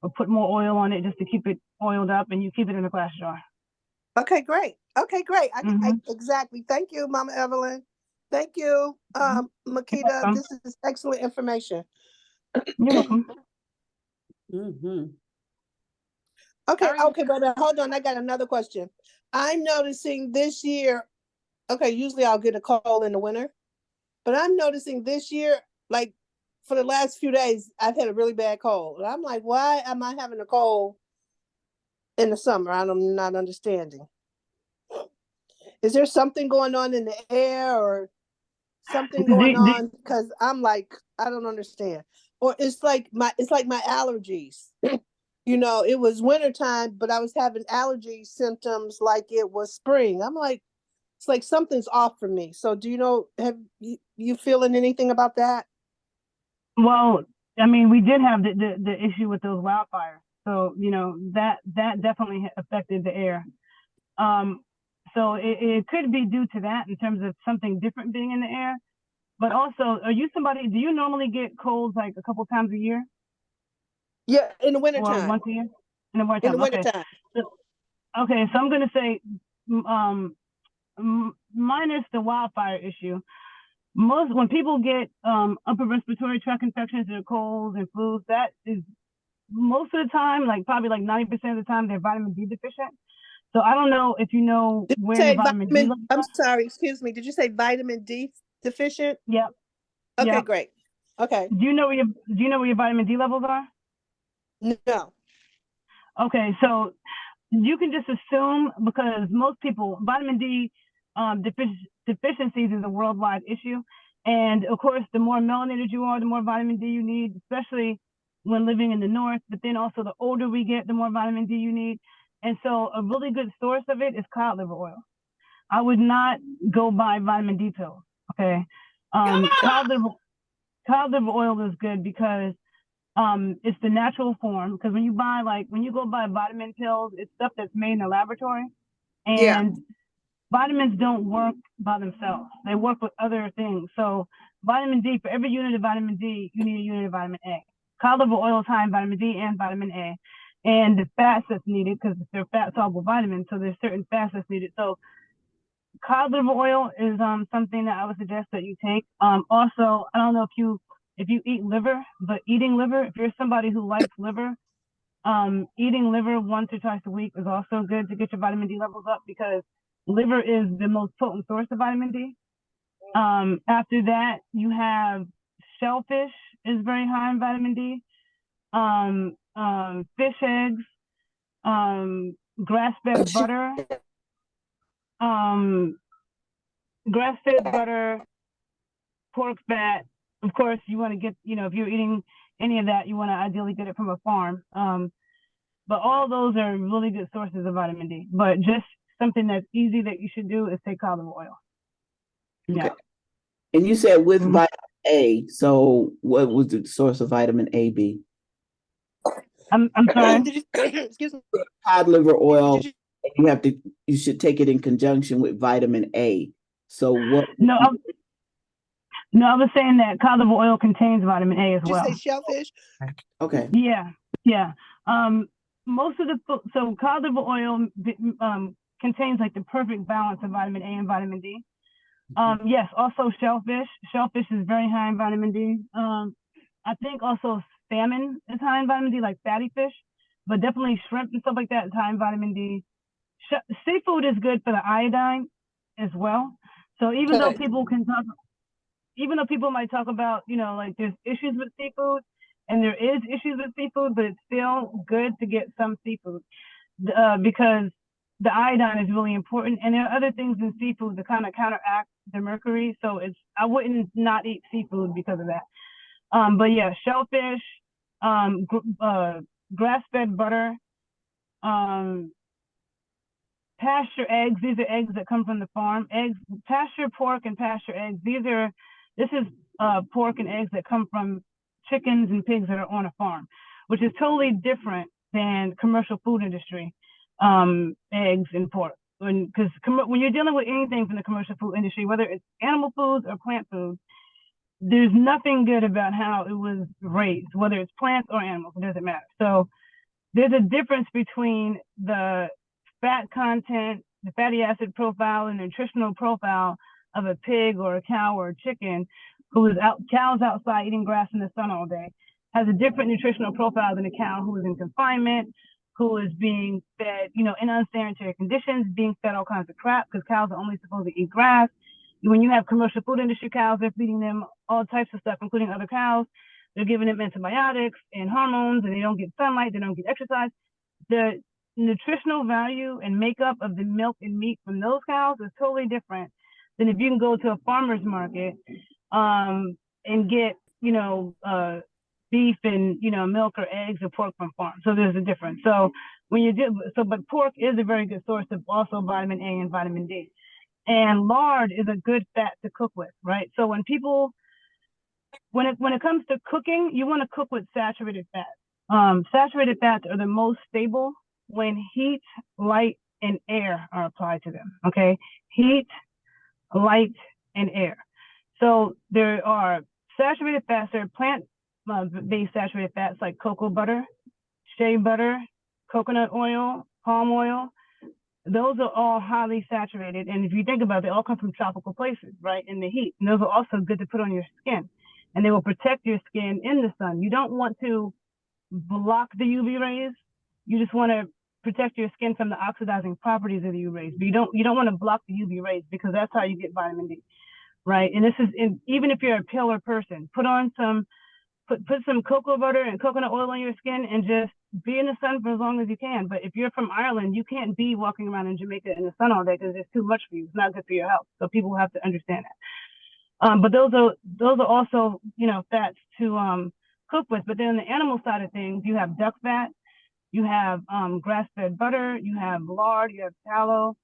or put more oil on it just to keep it oiled up, and you keep it in a glass jar. Okay, great. Okay, great. Mhm. Exactly. Thank you, Mama Evelyn. Thank you, Makita. welcome. This is excellent information. You're welcome. Mm-hmm. Okay, Are you- okay, but hold on. I got another question. I'm noticing this year, okay, usually I'll get a cold in the winter, but I'm noticing this year, like for the last few days, I've had a really bad cold. And I'm like, why am I having a cold in the summer? I'm not understanding. Is there something going on in the air or something going on? Because I'm like, I don't understand. Or it's like my allergies. You know, it was wintertime, but I was having allergy symptoms like it was spring. I'm like, it's like something's off for me. So do you know, have you feeling anything about that? Well, I mean, we did have the issue with those wildfires, so you know that definitely affected the air. So it could be due to that in terms of something different being in the air. But also, do you normally get colds like a couple times a year Yeah, in the or wintertime. once a year? In the In the wintertime, okay. wintertime. Okay, so I'm gonna say, minus the wildfire issue, when people get upper respiratory tract infections or colds and flus, that is most of the time, like probably like 90% of the time, they're vitamin D deficient. So I don't know if you know Did you where your say vitamin D levels I'm are. sorry, excuse me. Did you say vitamin D deficient? Yep. Okay, Yep. great. Okay. Do you know where your vitamin D levels are? No. Okay, so you can just assume, because most people, vitamin D deficiencies is a worldwide issue. And of course, the more melanated you are, the more vitamin D you need, especially when living in the north. But then also, the older we get, the more vitamin D you need. And so a really good source of it is cod liver oil. I would not go buy vitamin D pills. Okay. Cod liver oil is good because it's the natural form. Because when you go buy vitamin pills, it's stuff that's made in a laboratory, Yeah. and vitamins don't work by themselves. They work with other things. So vitamin D, for every unit of vitamin D, you need a unit of vitamin A. Cod liver oil is high in vitamin D and vitamin A, and the fats that's needed, because they're fat soluble vitamins, so there's certain fats that's needed. So cod liver oil is something that I would suggest that you take. Also, I don't know if you eat liver, but eating liver, if you're somebody who likes liver, eating liver once or twice a week is also good to get your vitamin D levels up, because liver is the most potent source of vitamin D. After that, you have shellfish is very high in vitamin D. Fish eggs, grass-fed butter, grass-fed butter, pork fat. Of course, you want to get, if you're eating any of that, you want to ideally get it from a farm. But all those are really good sources of vitamin D. But just something that's easy that you should do is take cod liver oil. Okay. Yeah. And you said with Mhm. vitamin A, so what would the source of vitamin A be? I'm sorry. Did you, excuse me. Cod liver oil, Did you, you should take it in conjunction with vitamin A. So what? No, I was saying that cod liver oil contains vitamin A as did you well. say shellfish? Okay. Yeah. Most of so cod liver oil contains like the perfect balance of vitamin A and vitamin D. Yes, also shellfish. Shellfish is very high in vitamin D. I think also salmon is high in vitamin D, like fatty fish, but definitely shrimp and stuff like that is high in vitamin D. Seafood is good for the iodine as well. So even though people might talk about, like there's issues with seafood, and there is issues with seafood, but it's still good to get some seafood because the iodine is really important, and there are other things in seafood that kind of counteract the mercury. So I wouldn't not eat seafood because of that. But yeah, shellfish, grass-fed butter, pasture eggs. These are eggs that come from the farm. Eggs, pasture pork and pasture eggs. This is pork and eggs that come from chickens and pigs that are on a farm, which is totally different than commercial food industry, eggs and pork. Because when you're dealing with anything from the commercial food industry, whether it's animal foods or plant foods, there's nothing good about how it was raised, whether it's plants or animals, it doesn't matter. So there's a difference between the fat content, the fatty acid profile, and nutritional profile of a pig or a cow or a chicken who is cows outside eating grass in the sun all day, has a different nutritional profile than a cow who is in confinement, who is being fed, in unsanitary conditions, being fed all kinds of crap, because cows are only supposed to eat grass. When you have commercial food industry cows, they're feeding them all types of stuff, including other cows. They're giving them antibiotics and hormones, and they don't get sunlight, they don't get exercise. The nutritional value and makeup of the milk and meat from those cows is totally different than if you can go to a farmer's market and get, beef and, milk or eggs or pork from farms. So there's a difference. So but pork is a very good source of also vitamin A and vitamin D. And lard is a good fat to cook with, right? So when it comes to cooking, you want to cook with saturated fats. Saturated fats are the most stable when heat, light, and air are applied to them, okay? Heat, light, and air. So there are saturated fats, there are plant-based saturated fats like cocoa butter, shea butter, coconut oil, palm oil. Those are all highly saturated. And if you think about it, they all come from tropical places, right, in the heat. And those are also good to put on your skin. And they will protect your skin in the sun. You don't want to block the UV rays. You just want to protect your skin from the oxidizing properties of the UV rays. But you don't want to block the UV rays, because that's how you get vitamin D, right? And this is even if you're a paler person, put some cocoa butter and coconut oil on your skin and just be in the sun for as long as you can. But if you're from Ireland, you can't be walking around in Jamaica in the sun all day, because it's too much for you. It's not good for your health. So people have to understand that. But those are also, fats to cook with. But then on the animal side of things, you have duck fat, you have grass-fed butter, you have lard, you have tallow,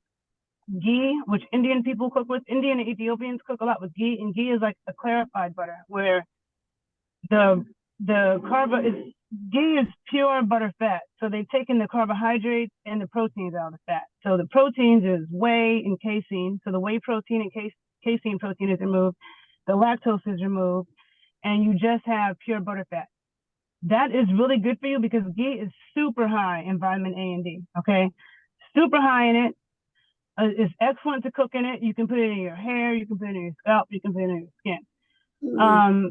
ghee, which Indian people cook with. Indian and Ethiopians cook a lot with ghee, and ghee is like a clarified butter, where ghee is pure butter fat. So they've taken the carbohydrates and the proteins out of the fat. So the proteins is whey and casein. So the whey protein and casein protein is removed, the lactose is removed, and you just have pure butter fat. That is really good for you, because ghee is super high in vitamin A and D, okay? Super high in it. It's excellent to cook in it. You can put it in your hair, you can put it in your scalp, you can put it in your skin. Mm-hmm.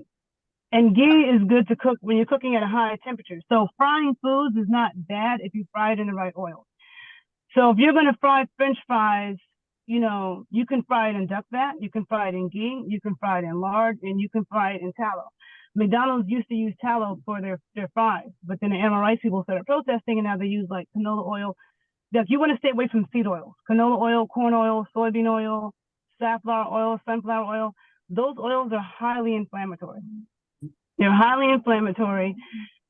And ghee is good to cook when you're cooking at a high temperature. So frying foods is not bad if you fry it in the right oil. So if you're going to fry French fries, you can fry it in duck fat, you can fry it in ghee, you can fry it in lard, and you can fry it in tallow. McDonald's used to use tallow for their fries, but then the animal rights people started protesting, and now they use like canola oil. Like, you want to stay away from seed oils, canola oil, corn oil, soybean oil, safflower oil, sunflower oil. Those oils are highly inflammatory. They're highly inflammatory,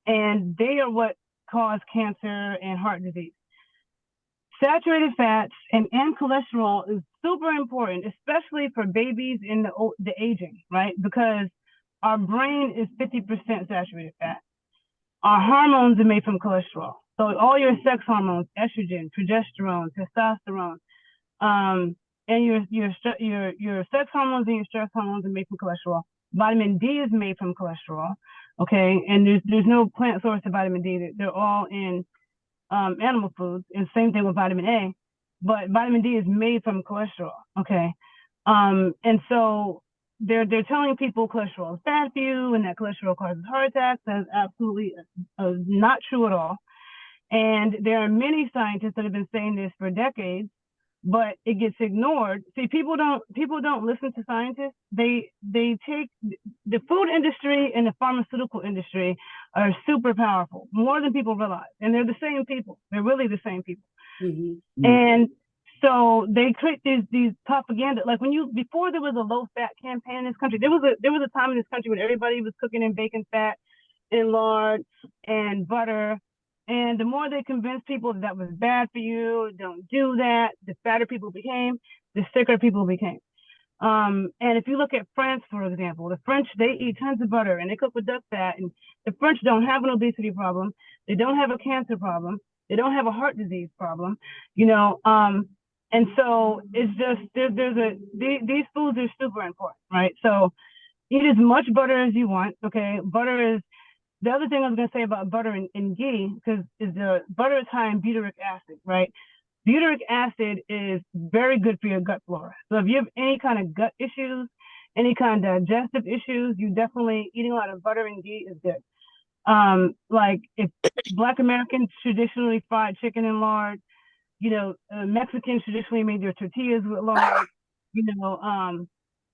and they are what cause cancer and heart disease. Saturated fats and cholesterol is super important, especially for babies in the aging, right? Because our brain is 50% saturated fat. Our hormones are made from cholesterol. So all your sex hormones, estrogen, progesterone, testosterone, and your sex hormones and your stress hormones are made from cholesterol. Vitamin D is made from cholesterol, okay? And there's no plant source of vitamin D. They're all in animal foods, and same thing with vitamin A. But vitamin D is made from cholesterol, okay? And so they're telling people cholesterol is bad for you, and that cholesterol causes heart attacks. That's absolutely not true at all. And there are many scientists that have been saying this for decades, but it gets ignored. See, people don't listen to scientists. They take the food industry and the pharmaceutical industry are super powerful, more than people realize. And they're the same people. They're really the same people. Mm-hmm. And so they create these propaganda. Like before there was a low fat campaign in this country, there was a time in this country when everybody was cooking in bacon fat and lard and butter. And the more they convinced people that was bad for you, don't do that, the fatter people became, the sicker people became. And if you look at France, for example, the French, they eat tons of butter and they cook with duck fat, and the French don't have an obesity problem. They don't have a cancer problem. They don't have a heart disease problem, you know. And so it's just, these foods are super important, right? So eat as much butter as you want. Okay. Butter is, the other thing I was going to say about butter and ghee, because is the butter is high in butyric acid, right? Butyric acid is very good for your gut flora. So if you have any kind of gut issues, any kind of digestive issues, you definitely, eating a lot of butter and ghee is good. Like if Black Americans traditionally fried chicken in lard, you know, Mexicans traditionally made their tortillas with lard, you know,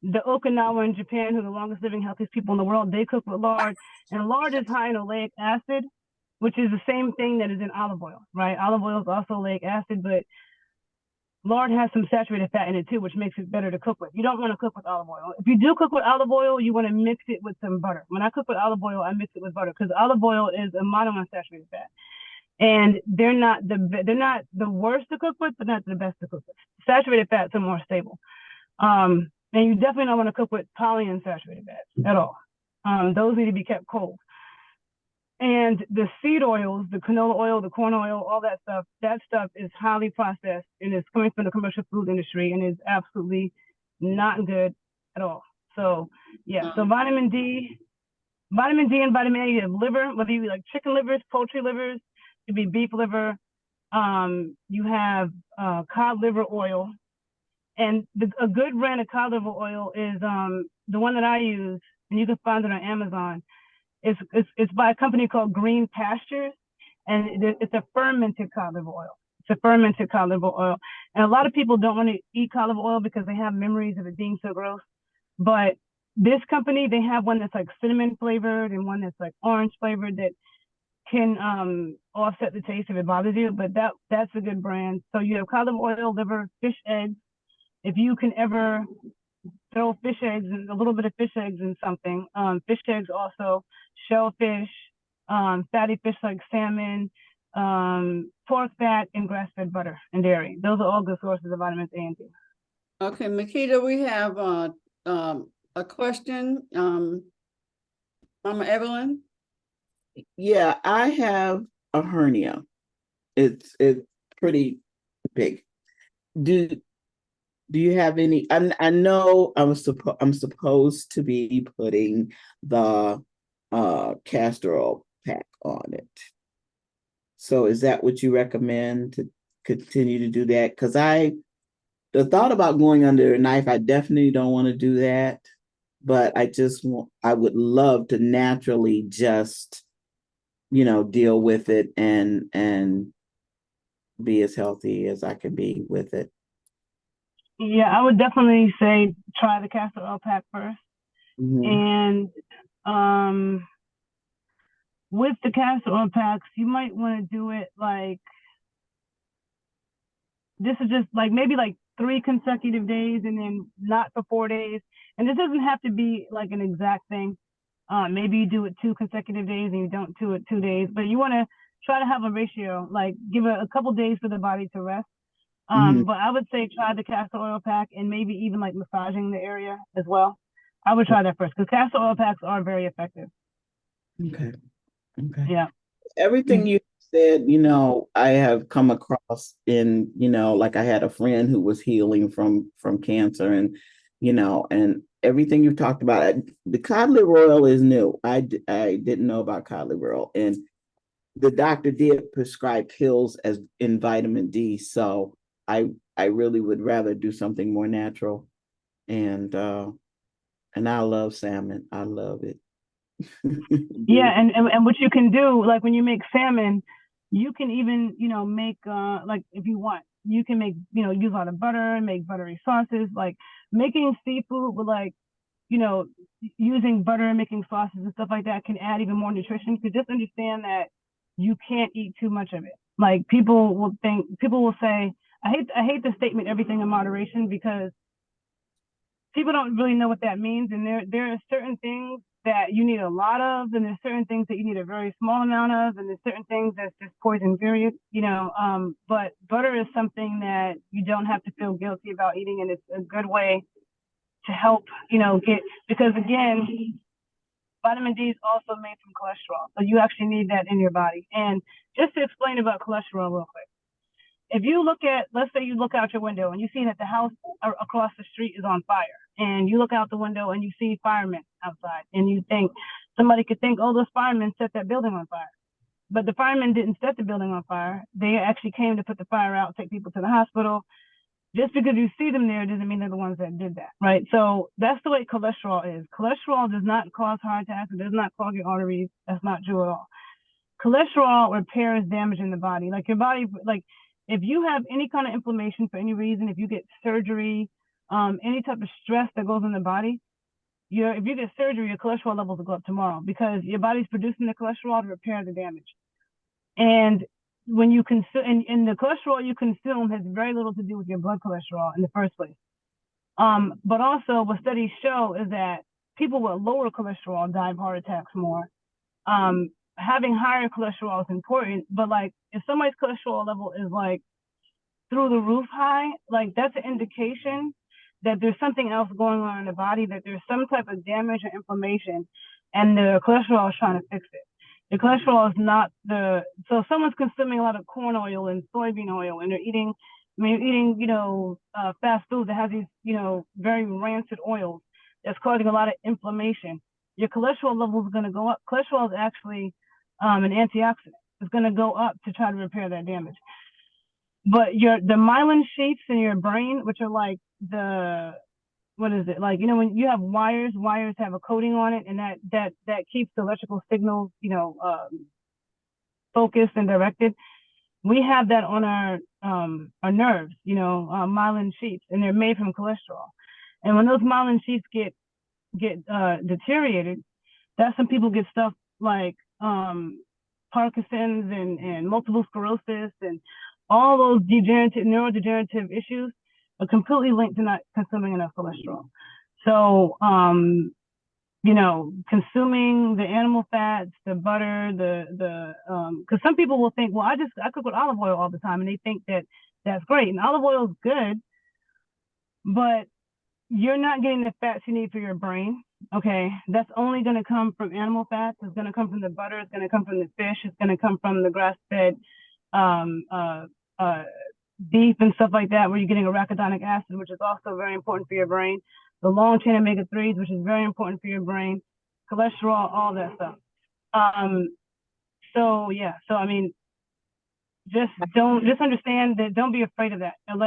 the Okinawa in Japan, who are the longest living, healthiest people in the world, they cook with lard. And lard is high in oleic acid, which is the same thing that is in olive oil, right? Olive oil is also oleic acid, but lard has some saturated fat in it too, which makes it better to cook with. You don't want to cook with olive oil. If you do cook with olive oil, you want to mix it with some butter. When I cook with olive oil, I mix it with butter because olive oil is a monounsaturated fat. And they're not the worst to cook with, but not the best to cook with. Saturated fats are more stable. And you definitely don't want to cook with polyunsaturated fats at all. Those need to be kept cold. And the seed oils, the canola oil, the corn oil, all that stuff is highly processed and it's coming from the commercial food industry and is absolutely not good at all. So yeah, so vitamin D and vitamin A, you have liver, whether you like chicken livers, poultry livers, it could be beef liver. You have cod liver oil. And a good brand of cod liver oil is the one that I use, and you can find it on Amazon. It's by a company called Green Pastures, and it's a fermented cod liver oil. It's a fermented cod liver oil. And a lot of people don't want to eat cod liver oil because they have memories of it being so gross. But this company, they have one that's like cinnamon flavored and one that's like orange flavored that can offset the taste if it bothers you. But that's a good brand. So you have cod liver oil, liver, fish eggs. If you can ever throw fish eggs and a little bit of fish eggs in something, fish eggs also, shellfish, fatty fish like salmon, pork fat, and grass-fed butter and dairy. Those are all good sources of vitamins A and D. Okay, Makita, we have a question. Mama Evelyn? Yeah, I have a hernia. It's pretty big. Do you have any? I know I'm supposed to be putting the castor oil pack on it. So is that what you recommend, to continue to do that? Because the thought about going under a knife, I definitely don't want to do that. But I would love to naturally just, deal with it and be as healthy as I can be with it. Yeah, I would definitely say try the castor oil pack first. Mm-hmm. And with the castor oil packs, you might want to do it like, this is just like maybe like 3 consecutive days and then not for 4 days. And this doesn't have to be like an exact thing. Maybe you do it 2 consecutive days and you don't do it 2 days, but you want to try to have a ratio, like give it a couple days for the body to rest. But I would say try the castor oil pack and maybe even like massaging the area as well. I would try that first because castor oil packs are very effective. Okay. Yeah. Everything you said, I have come across in, like I had a friend who was healing from cancer and, and everything you've talked about. The cod liver oil is new. I didn't know about cod liver oil, and the doctor did prescribe pills as in vitamin D. So I really would rather do something more natural. And I love salmon. I love it. Yeah, and what you can do, like when you make salmon, you can even, make like if you want, you can make, use a lot of butter and make buttery sauces. Like making seafood with like, using butter and making sauces and stuff like that can add even more nutrition. So just understand that you can't eat too much of it. Like people will say, I hate the statement everything in moderation, because people don't really know what that means. And there are certain things that you need a lot of, and there's certain things that you need a very small amount of, and there's certain things that's just poison, period. But butter is something that you don't have to feel guilty about eating, and it's a good way to help, because again, vitamin D is also made from cholesterol. So you actually need that in your body. And just to explain about cholesterol real quick. If you look at, let's say you look out your window and you see that the house across the street is on fire, and you look out the window and you see firemen outside, and you think, somebody could think, oh, those firemen set that building on fire. But the firemen didn't set the building on fire. They actually came to put the fire out, take people to the hospital. Just because you see them there doesn't mean they're the ones that did that, right? So that's the way cholesterol is. Cholesterol does not cause heart attacks. It does not clog your arteries. That's not true at all. Cholesterol repairs damage in the body. Like your body, like if you have any kind of inflammation for any reason, if you get surgery, any type of stress that goes in the body, if you get surgery, your cholesterol levels will go up tomorrow because your body's producing the cholesterol to repair the damage. And when you consume, and the cholesterol you consume has very little to do with your blood cholesterol in the first place. But also what studies show is that people with lower cholesterol die of heart attacks more. Having higher cholesterol is important, but like if somebody's cholesterol level is like through the roof high, like that's an indication that there's something else going on in the body, that there's some type of damage or inflammation, and the cholesterol is trying to fix it. The cholesterol is not so if someone's consuming a lot of corn oil and soybean oil, and they're eating, fast food that has these, very rancid oils that's causing a lot of inflammation, your cholesterol level is going to go up. Cholesterol is actually an antioxidant. It's going to go up to try to repair that damage. But the myelin sheaths in your brain, which are like when you have wires have a coating on it, and that keeps the electrical signals, focused and directed. We have that on our nerves, myelin sheaths, and they're made from cholesterol. And when those myelin sheaths get deteriorated, that's when people get stuff like Parkinson's and multiple sclerosis, and all those neurodegenerative issues are completely linked to not consuming enough cholesterol. So, consuming the animal fats, the butter, because some people will think, well, I cook with olive oil all the time, and they think that that's great. And olive oil is good, but you're not getting the fats you need for your brain. Okay, that's only going to come from animal fats. It's going to come from the butter. It's going to come from the fish. It's going to come from the grass-fed beef and stuff like that, where you're getting arachidonic acid, which is also very important for your brain. The long-chain omega-3s, which is very important for your brain. Cholesterol, all that stuff. So I mean, just understand that. Don't be afraid of that, and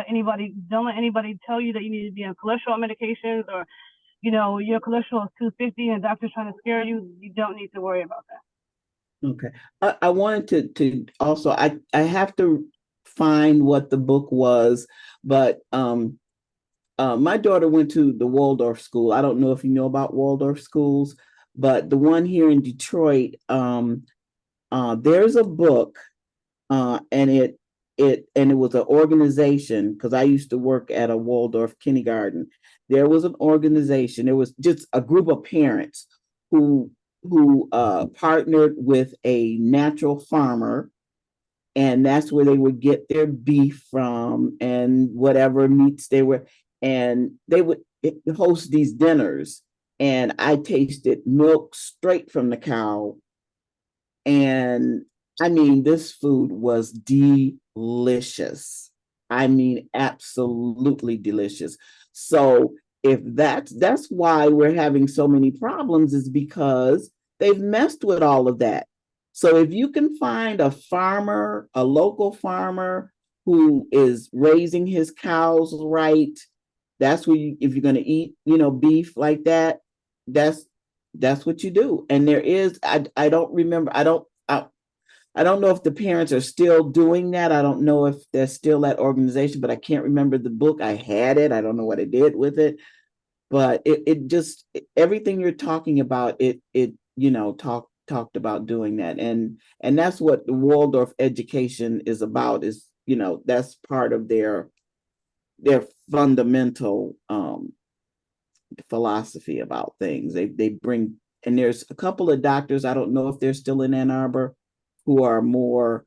don't let anybody tell you that you need to be on cholesterol medications, or your cholesterol is 250 and the doctor's trying to scare you. You don't need to worry about that. Okay. I wanted to also, I have to find what the book was, but my daughter went to the Waldorf school. I don't know if you know about Waldorf schools, but the one here in Detroit, there's a book, and it was an organization, because I used to work at a Waldorf kindergarten. There was an organization. There was just a group of parents who partnered with a natural farmer, and that's where they would get their beef from and whatever meats and they would host these dinners. And I tasted milk straight from the cow. And I mean, this food was delicious. I mean, absolutely delicious. So if that's why we're having so many problems, is because they've messed with all of that. So if you can find a farmer, a local farmer who is raising his cows right, that's where if you're going to eat, beef like that, that's what you do. And there is, I don't remember, I don't know if the parents are still doing that. I don't know if there's still that organization, but I can't remember the book. I had it. I don't know what I did with it, but it just, everything you're talking about, it talked about doing that. And that's what the Waldorf education is about, is, that's part of their fundamental philosophy about things. They bring, and there's a couple of doctors, I don't know if they're still in Ann Arbor, who are more,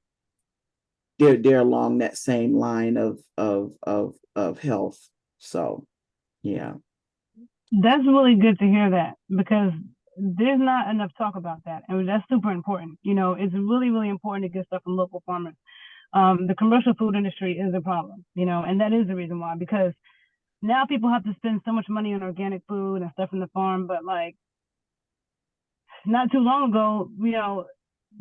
they're along that same line of health. So yeah. That's really good to hear that, because there's not enough talk about that. And that's super important. You know, it's really, really important to get stuff from local farmers. The commercial food industry is a problem, you know, and that is the reason why, because now people have to spend so much money on organic food and stuff from the farm. But like not too long ago, you know,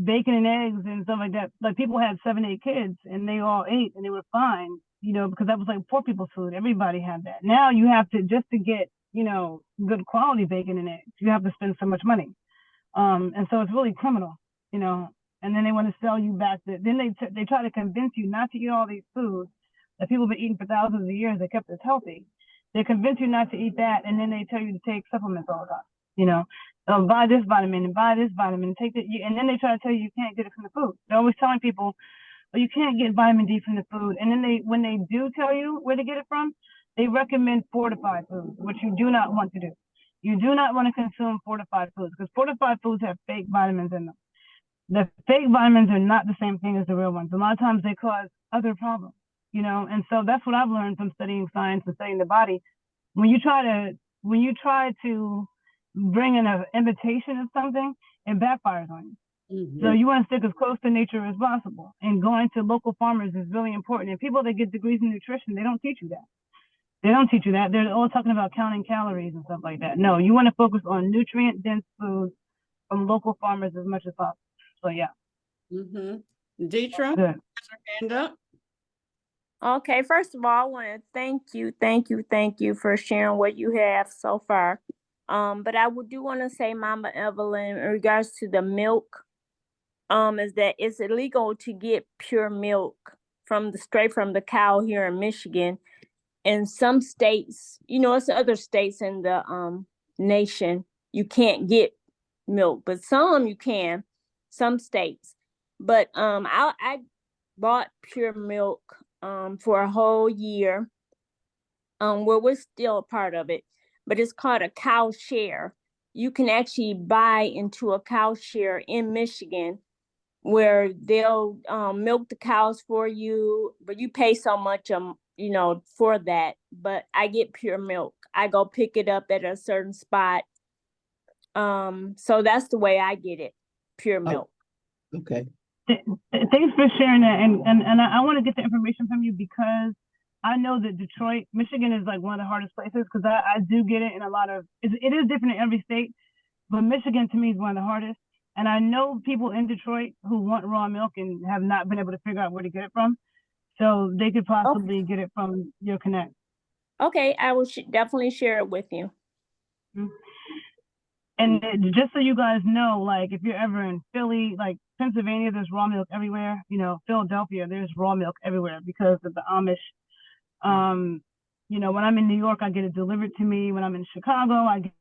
bacon and eggs and stuff like that, like people had 7, 8 kids and they all ate and they were fine, you know, because that was like poor people's food. Everybody had that. Now you have to, just to get, you know, good quality bacon and eggs, you have to spend so much money. And so it's really criminal, you know. And then they want to sell you back then they try to convince you not to eat all these foods that people have been eating for thousands of years that kept us healthy. They convince you not to eat that, and then they tell you to take supplements all the time, you know. Buy this vitamin and buy this vitamin, take that, and then they try to tell you you can't get it from the food. They're always telling people, well, you can't get vitamin D from the food. And then when they do tell you where to get it from, they recommend fortified foods, which you do not want to do. You do not want to consume fortified foods, because fortified foods have fake vitamins in them. The fake vitamins are not the same thing as the real ones. A lot of times they cause other problems, you know. And so that's what I've learned from studying science and studying the body. When you try to bring in an imitation of something, it backfires on you. So you want to stick as close to nature as possible. And going to local farmers is really important. And people that get degrees in nutrition, they don't teach you that. They don't teach you that. They're all talking about counting calories and stuff like that. No, you want to focus on nutrient-dense foods from local farmers as much as possible. So yeah. Deetra, Good. hand up. Okay, first of all, I want to thank you for sharing what you have so far. But I do want to say, Mama Evelyn, in regards to the milk, is that it's illegal to get pure milk straight from the cow here in Michigan. In some states, you know, it's other states in the nation, you can't get milk, but some you can, some states. But I bought pure milk for a whole year. Well, we're still a part of it, but it's called a cow share. You can actually buy into a cow share in Michigan, where they'll milk the cows for you, but you pay so much, you know, for that. But I get pure milk. I go pick it up at a certain spot. So that's the way I get it, pure milk. Okay. Thanks for sharing that. And I want to get the information from you, because I know that Detroit, Michigan is like one of the hardest places, because I do get it in a lot of, it is different in every state, but Michigan to me is one of the hardest. And I know people in Detroit who want raw milk and have not been able to figure out where to get it from. So they could possibly get it from your connect. Okay, I will definitely share it with you. And just so you guys know, like if you're ever in Philly, like Pennsylvania, there's raw milk everywhere. You know, Philadelphia, there's raw milk everywhere because of the Amish. You know, when I'm in New York, I get it delivered to me. When I'm in Chicago, I get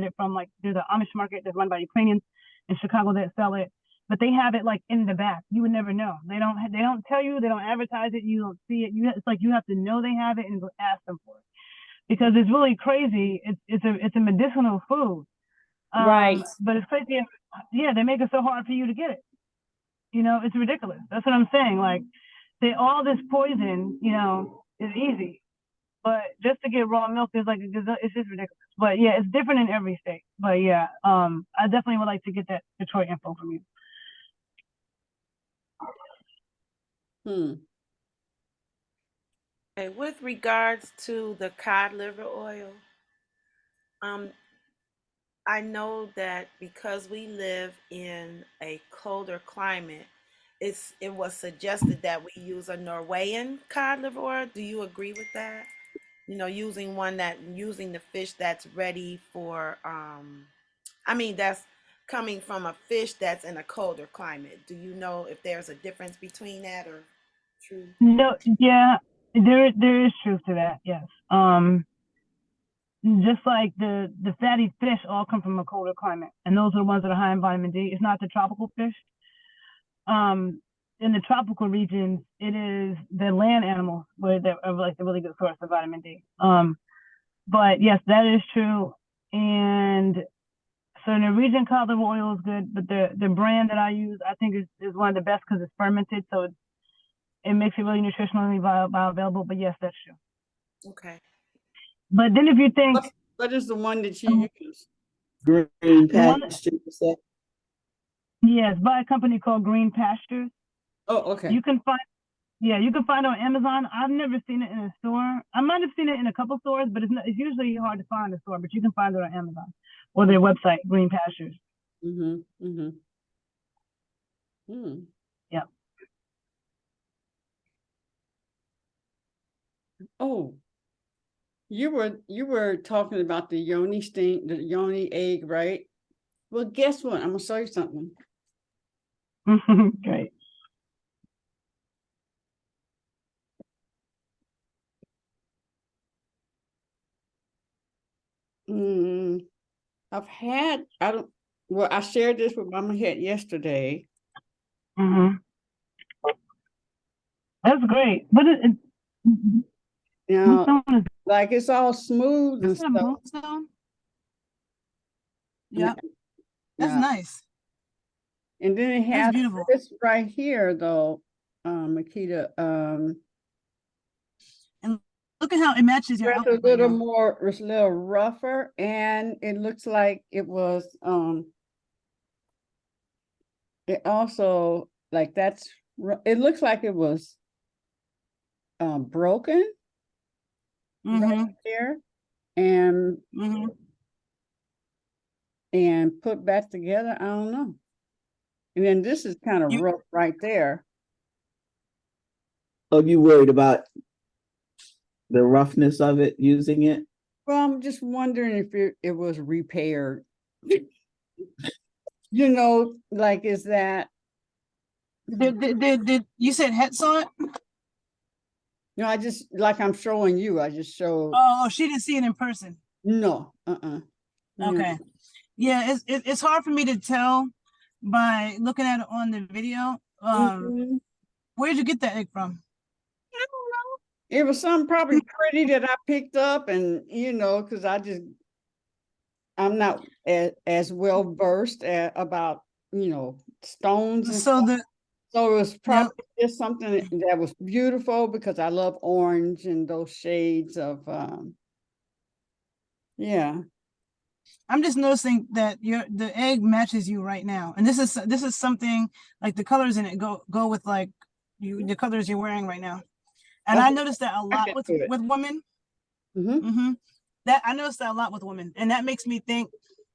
it from, like, there's an Amish market that's run by Ukrainians in Chicago that sell it, but they have it like in the back. You would never know. They don't tell you. They don't advertise it. You don't see it. It's like you have to know they have it and go ask them for it, because it's really crazy. It's a medicinal food. Right. But it's crazy. Yeah, they make it so hard for you to get it. You know, it's ridiculous. That's what I'm saying. Like, all this poison, you know, is easy, but just to get raw milk is like, it's just ridiculous. But yeah, it's different in every state. But yeah, I definitely would like to get that Detroit info from you. Okay, with regards to the cod liver oil, I know that because we live in a colder climate, it was suggested that we use a Norwegian cod liver oil. Do you agree with that? You know, using the fish that's ready for, that's coming from a fish that's in a colder climate. Do you know if there's a difference between that or true? No, yeah, there is truth to that. Yes. Just like the fatty fish all come from a colder climate, and those are the ones that are high in vitamin D. It's not the tropical fish. In the tropical regions, it is the land animals where they're like the really good source of vitamin D. But yes, that is true. And so Norwegian cod liver oil is good, but the brand that I use, I think is one of the best because it's fermented, so it makes it really nutritionally bioavailable. But yes, that's true. Okay. But then if you think What is the one that you use? Green The one, pasture, you said? yes, by a company called Green Pastures. Oh, okay. You can find, yeah, you can find it on Amazon. I've never seen it in a store. I might have seen it in a couple stores, but it's usually hard to find in a store. But you can find it on Amazon or their website, Green Pastures. Mm-hmm. Mm-hmm. Hmm. Yep. Oh, you were talking about the yoni sting, the yoni egg, right? Well, guess what? I'm gonna show you something. Great. Mm, I shared this with Mama Het yesterday. Mm-hmm. That's great. But Now, moonstone is like it's all smooth and this a stuff. moonstone? Yeah, that's Yeah. nice. And then it That's has beautiful. this right here though, Makita. And look at how it matches your It's a outfit right little now. more, it's a little rougher, and it looks like it was it also like it looks like it was broken Mm-hmm. right there and Mm-hmm. and put back together. I don't know. And then this is kind of You rough right there. Are you worried about the roughness of it, using it? Well, I'm just wondering if it was repaired. You know, like is that did you said Het saw it? no, I just like I'm showing you. I just showed Oh, she didn't see it in person. no, Okay. Yeah, it's hard for me to tell by looking at it on the video. Mhm. Where'd you get that egg from? I don't know. It was something probably pretty that I picked up, and because I'm not as well versed about stones and So stuff. So it was yeah, probably just something that was beautiful because I love orange and those shades of yeah. I'm just noticing that the egg matches you right now, and this is something like the colors in it go with like the colors you're wearing right now. And I Okay, noticed that a I lot can with do it. women. Mm-hmm. That I noticed that a lot with women, and that makes me think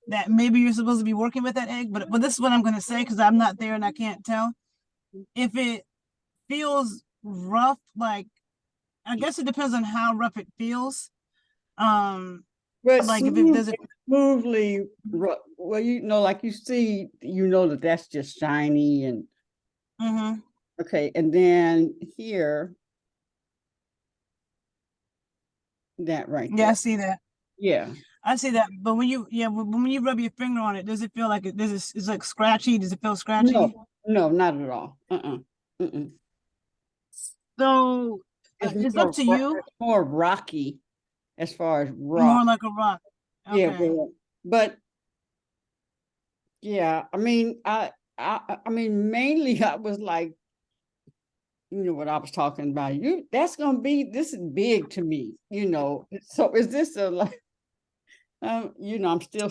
that maybe you're supposed to be working with that egg. But this is what I'm gonna say because I'm not there and I can't tell. If it feels rough, like I guess it depends on how rough it feels. But Like if it does it. smoothly, well, like you see, that's just shiny and Mm-hmm. okay, and then here, that right Yeah, I there, see that. yeah. I see that. But when you rub your finger on it, does it feel like it's like scratchy? Does it feel scratchy? No, not at all. Mm-mm. So It's it's up to you. more rocky as far as rock. More like a rock. Yeah, Okay. but yeah, I mean, I mean, mainly I was like, what I was talking about. This is big to me, So is this like, I'm still,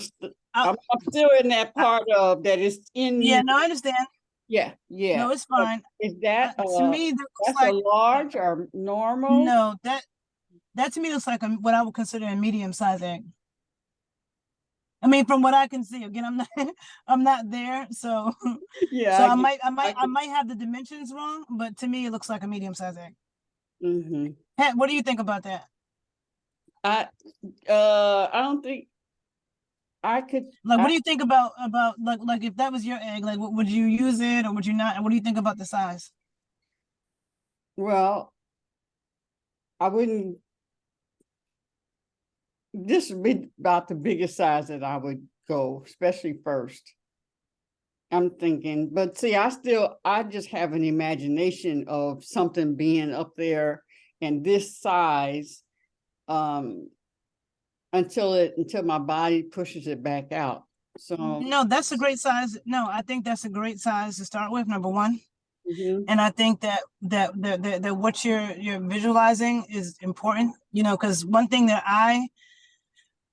I'm still in that part of that is in Yeah, you. no, I understand. Yeah. No, it's But fine. is that To me, that looks that's a like large or normal? no, that to me looks like what I would consider a medium size egg. I mean, from what I can see, again, I'm not I'm not there, so Yeah, so I I get, might have the dimensions wrong, but to me it looks like a medium size egg. mm-hmm. Pat, what do you think about that? I don't think I could. Like, what do you think about like if that was your egg, like would you use it or would you not? And what do you think about the size? Well, I wouldn't. This would be about the biggest size that I would go, especially first. I'm thinking, but see, I just have an imagination of something being up there and this size, until my body pushes it back out. So, No, that's a great size. No, I think that's a great size to start with, number one. mhm. And I think that what you're visualizing is important, because one thing that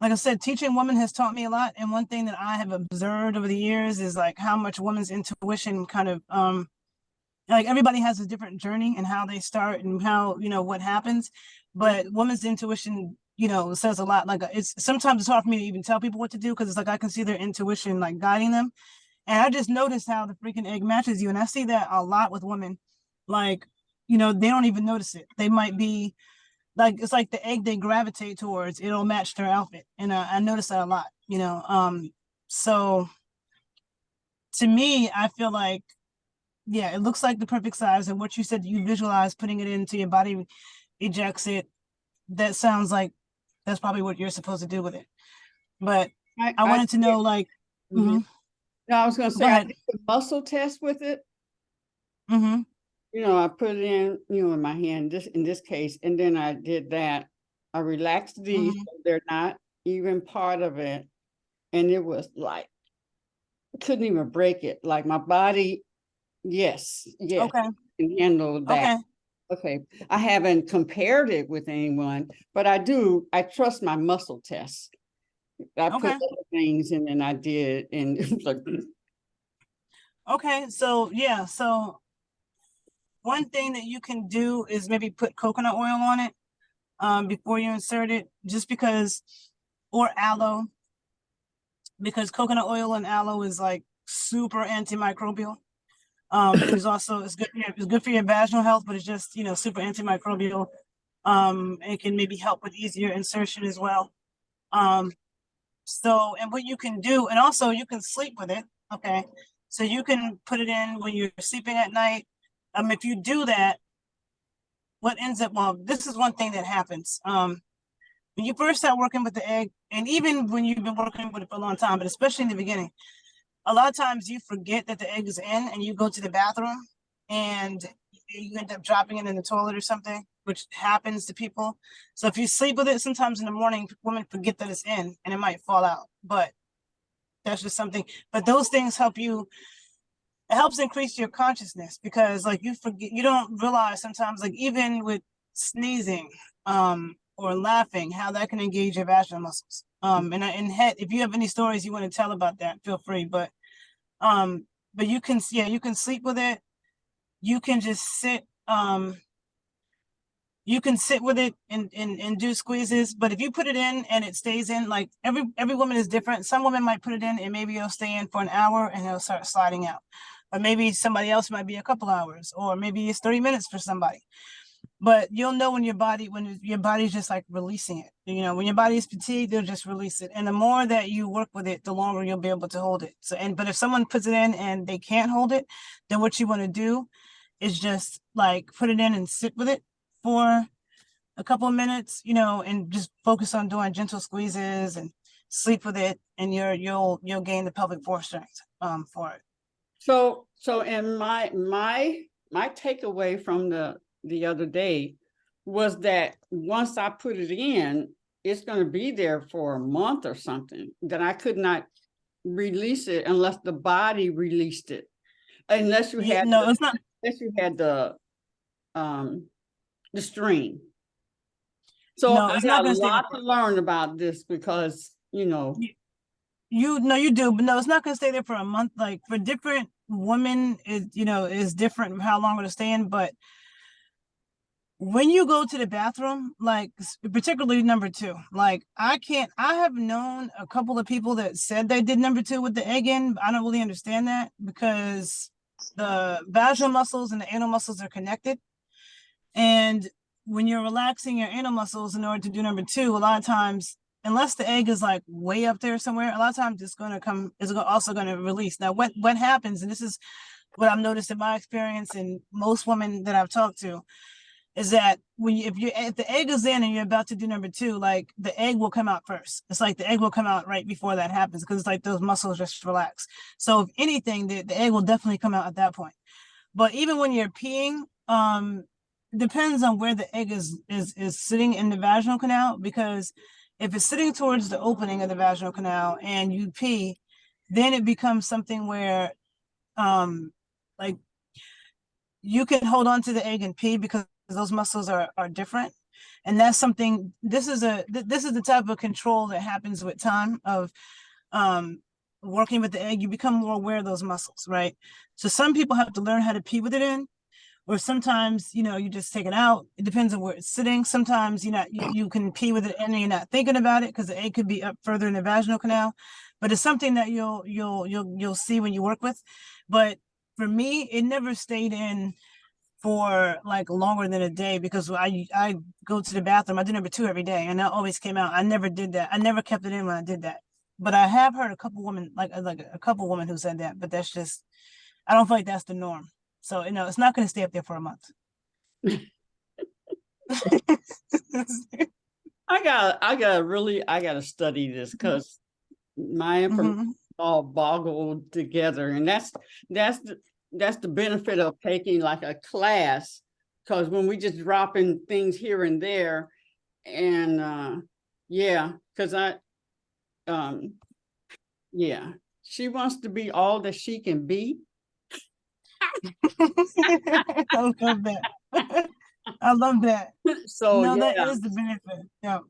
like I said, teaching women has taught me a lot. And one thing that I have observed over the years is like how much women's intuition kind of, like everybody has a different journey and how they start and how, what happens. But women's intuition, says a lot. Like sometimes it's hard for me to even tell people what to do because it's like I can see their intuition like guiding them. And I just noticed how the freaking egg matches you. And I see that a lot with women. Like, they don't even notice it. They might be like, it's like the egg they gravitate towards, it'll match their outfit. And I notice that a lot, so to me, I feel like, yeah, it looks like the perfect size. And what you said, you visualize putting it into your body, ejects it. That sounds like that's probably what you're supposed to do with it. But I wanted to know, like, No, I was going to say, I did a muscle test with it. I put it in, in my hand, in this case, and then I did that. I relaxed these, so they're not even part of it. And it was like, I couldn't even break it. Like my body, yes, Okay. can handle that. Okay. I haven't compared it with anyone, but I trust my muscle tests. I put other things in and I did, and it was like, okay, so yeah, so one thing that you can do is maybe put coconut oil on it before you insert it, just because, or aloe, because coconut oil and aloe is like super antimicrobial. There's also, it's good for your vaginal health, but it's just, super antimicrobial. It can maybe help with easier insertion as well. So, and what you can do, and also you can sleep with it. Okay. So you can put it in when you're sleeping at night. If you do that, what ends up, well, this is one thing that happens. When you first start working with the egg, and even when you've been working with it for a long time, but especially in the beginning, a lot of times you forget that the egg is in and you go to the bathroom and you end up dropping it in the toilet or something, which happens to people. So if you sleep with it, sometimes in the morning, women forget that it's in and it might fall out, but that's just something. But those things help you. It helps increase your consciousness because like you forget, you don't realize sometimes, like even with sneezing or laughing, how that can engage your vaginal muscles. And head, if you have any stories you want to tell about that, feel free. But you can, you can sleep with it. You can just sit, you can sit with it and do squeezes. But if you put it in and it stays in, like every woman is different. Some women might put it in and maybe it'll stay in for an hour and it'll start sliding out. Or maybe somebody else might be a couple hours, or maybe it's 30 minutes for somebody. But you'll know when your body's just like releasing it. When your body is fatigued, they'll just release it. And the more that you work with it, the longer you'll be able to hold it. But if someone puts it in and they can't hold it, then what you want to do is just like put it in and sit with it for a couple of minutes, and just focus on doing gentle squeezes and sleep with it, and you'll gain the pelvic floor strength for it. So in my takeaway from the other day was that once I put it in, it's going to be there for a month or something, that I could not release it unless the body released it. Unless you had unless you had the string. So I got a lot to learn about this because, you do, but no, it's not going to stay there for a month. Like for different women, is different how long it'll stay in. But when you go to the bathroom, like particularly number 2, like I have known a couple of people that said they did number 2 with the egg in. I don't really understand that because the vaginal muscles and the anal muscles are connected. And when you're relaxing your anal muscles in order to do number 2, a lot of times, unless the egg is like way up there somewhere, a lot of times it's also going to release. Now, what happens, and this is what I've noticed in my experience and most women that I've talked to, is that if the egg is in and you're about to do number 2, like the egg will come out first. It's like the egg will come out right before that happens because it's like those muscles just relax. So if anything, the egg will definitely come out at that point. But even when you're peeing, depends on where the egg is sitting in the vaginal canal, because if it's sitting towards the opening of the vaginal canal and you pee, then it becomes something where like you can hold on to the egg and pee because those muscles are different. And that's something, this is the type of control that happens with time of working with the egg. You become more aware of those muscles, right? So some people have to learn how to pee with it in, or sometimes, you just take it out. It depends on where it's sitting. Sometimes you can pee with it and you're not thinking about it because the egg could be up further in the vaginal canal. But it's something that you'll see when you work with. But for me, it never stayed in for like longer than a day, because I go to the bathroom. I do number 2 every day, and that always came out. I never did that. I never kept it in when I did that. But I have heard a couple women, like a couple women who said that. But that's just, I don't feel like that's the norm. So it's not going to stay up there for a month. I gotta study this, because my information all boggled together, and that's the benefit of taking like a class, because when we just dropping things here and there, and because she wants to be all that she can be. I love that. I love that. So no, that is the benefit. Yeah.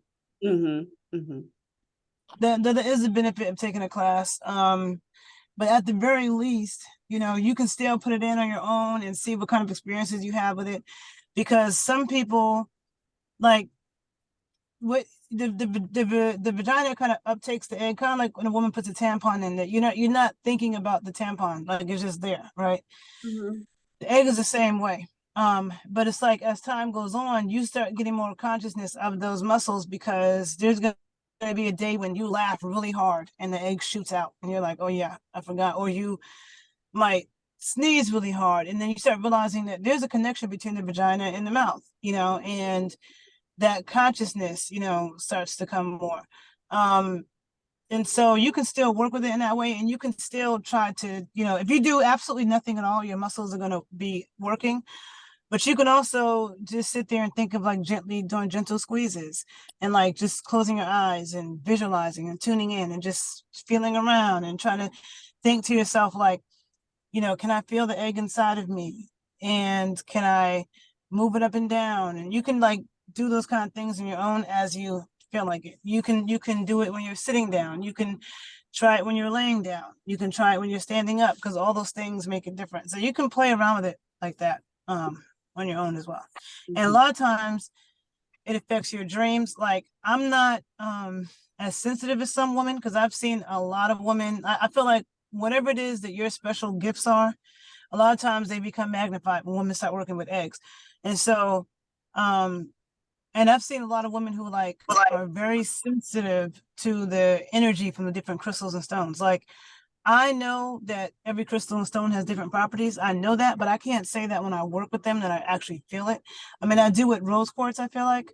That is the benefit of taking a class. But at the very least, you can still put it in on your own and see what kind of experiences you have with it, because some people, like, what the vagina kind of uptakes the egg, kind of like when a woman puts a tampon in that you're not thinking about the tampon, like it's just there, right? The egg is the same way. But it's like as time goes on, you start getting more consciousness of those muscles, because there's gonna be a day when you laugh really hard and the egg shoots out and you're like, oh yeah, I forgot. Or you might sneeze really hard, and then you start realizing that there's a connection between the vagina and the mouth, and that consciousness, starts to come more. And so you can still work with it in that way, and you can still try to, if you do absolutely nothing at all, your muscles are going to be working. But you can also just sit there and think of like gently doing gentle squeezes, and like just closing your eyes and visualizing and tuning in and just feeling around and trying to think to yourself, like, can I feel the egg inside of me? And can I move it up and down? And you can like do those kind of things on your own as you feel like it. You can do it when you're sitting down. You can try it when you're laying down. You can try it when you're standing up, because all those things make a difference. So you can play around with it like that on your own as well. And a lot of times it affects your dreams. Like, I'm not as sensitive as some women, because I've seen a lot of women. I feel like whatever it is that your special gifts are, a lot of times they become magnified when women start working with eggs. And so and I've seen a lot of women who like are very sensitive to the energy from the different crystals and stones. Like, I know that every crystal and stone has different properties. I know that, but I can't say that when I work with them that I actually feel it. I mean, I do with rose quartz, I feel like.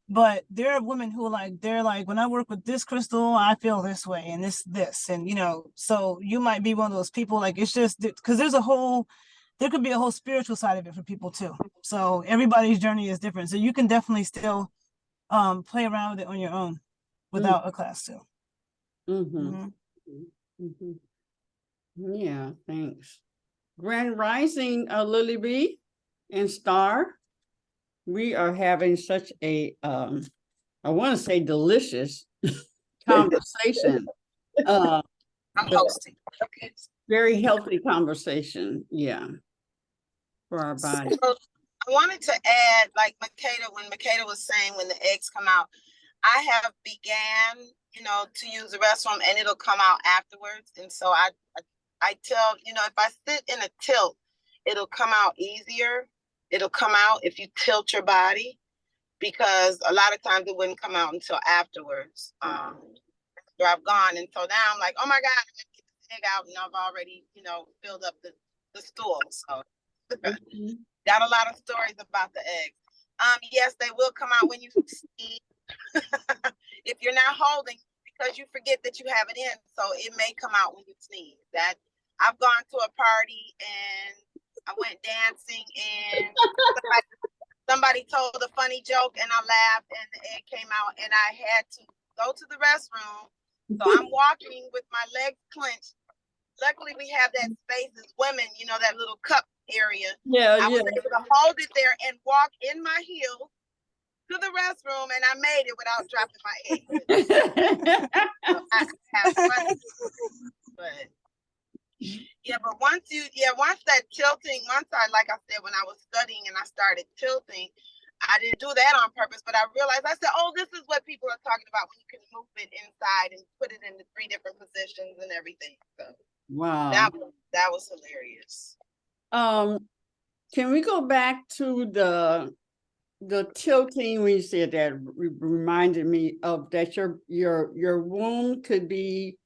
But there are women who they're like, when I work with this crystal, I feel this way and this, and so you might be one of those people. Like, it's just because there could be a whole spiritual side of it for people too. So everybody's journey is different. So you can definitely still play around with it on your own without a class too. Yeah, thanks. Grand Rising, Lily B and Star. We are having such a, I want to say delicious conversation. I'm hosting. Okay. Very healthy conversation, for our body. So I wanted to add, like when Makeda was saying, when the eggs come out, I have began, to use the restroom, and it'll come out afterwards. And so I tell, if I sit in a tilt, it'll come out easier. It'll come out if you tilt your body, because a lot of times it wouldn't come out until afterwards. After I've gone. And so now I'm like, oh my God, I gotta get this egg out, and I've already, filled up the stool. So got a lot of stories about the eggs. Yes, they will come out when you sneeze. If you're not holding, because you forget that you have it in, so it may come out when you sneeze. That I've gone to a party and I went dancing, and somebody told a funny joke and I laughed and the egg came out, and I had to go to the restroom. So I'm walking with my legs clenched. Luckily, we have that space as women, that little cup area. I was able to hold it there and walk in my heel to the restroom, and I made it without dropping my egg. So I have fun, but yeah, but once that tilting, like I said, when I was studying and I started tilting, I didn't do that on purpose, but I realized, I said, oh, this is what people are talking about when you can move it inside and put it in the 3 different positions and everything. So Wow. that was hilarious. Can we go back to the tilting when you said that? Reminded me of that your womb could be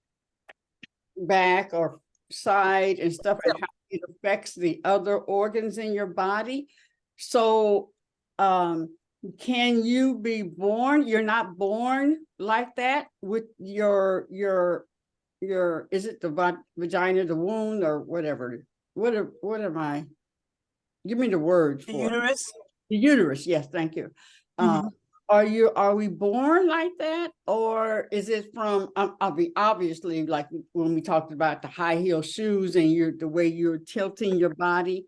back or side and stuff, and how it affects the other organs in your body. So can you be born? You're not born like that with your is it the vagina, the womb, or whatever? What am I? Give me the word for uterus. The uterus. Yes, thank you. Are we born like that, or is it from? Obviously, like when we talked about the high heel shoes and the way you're tilting your body.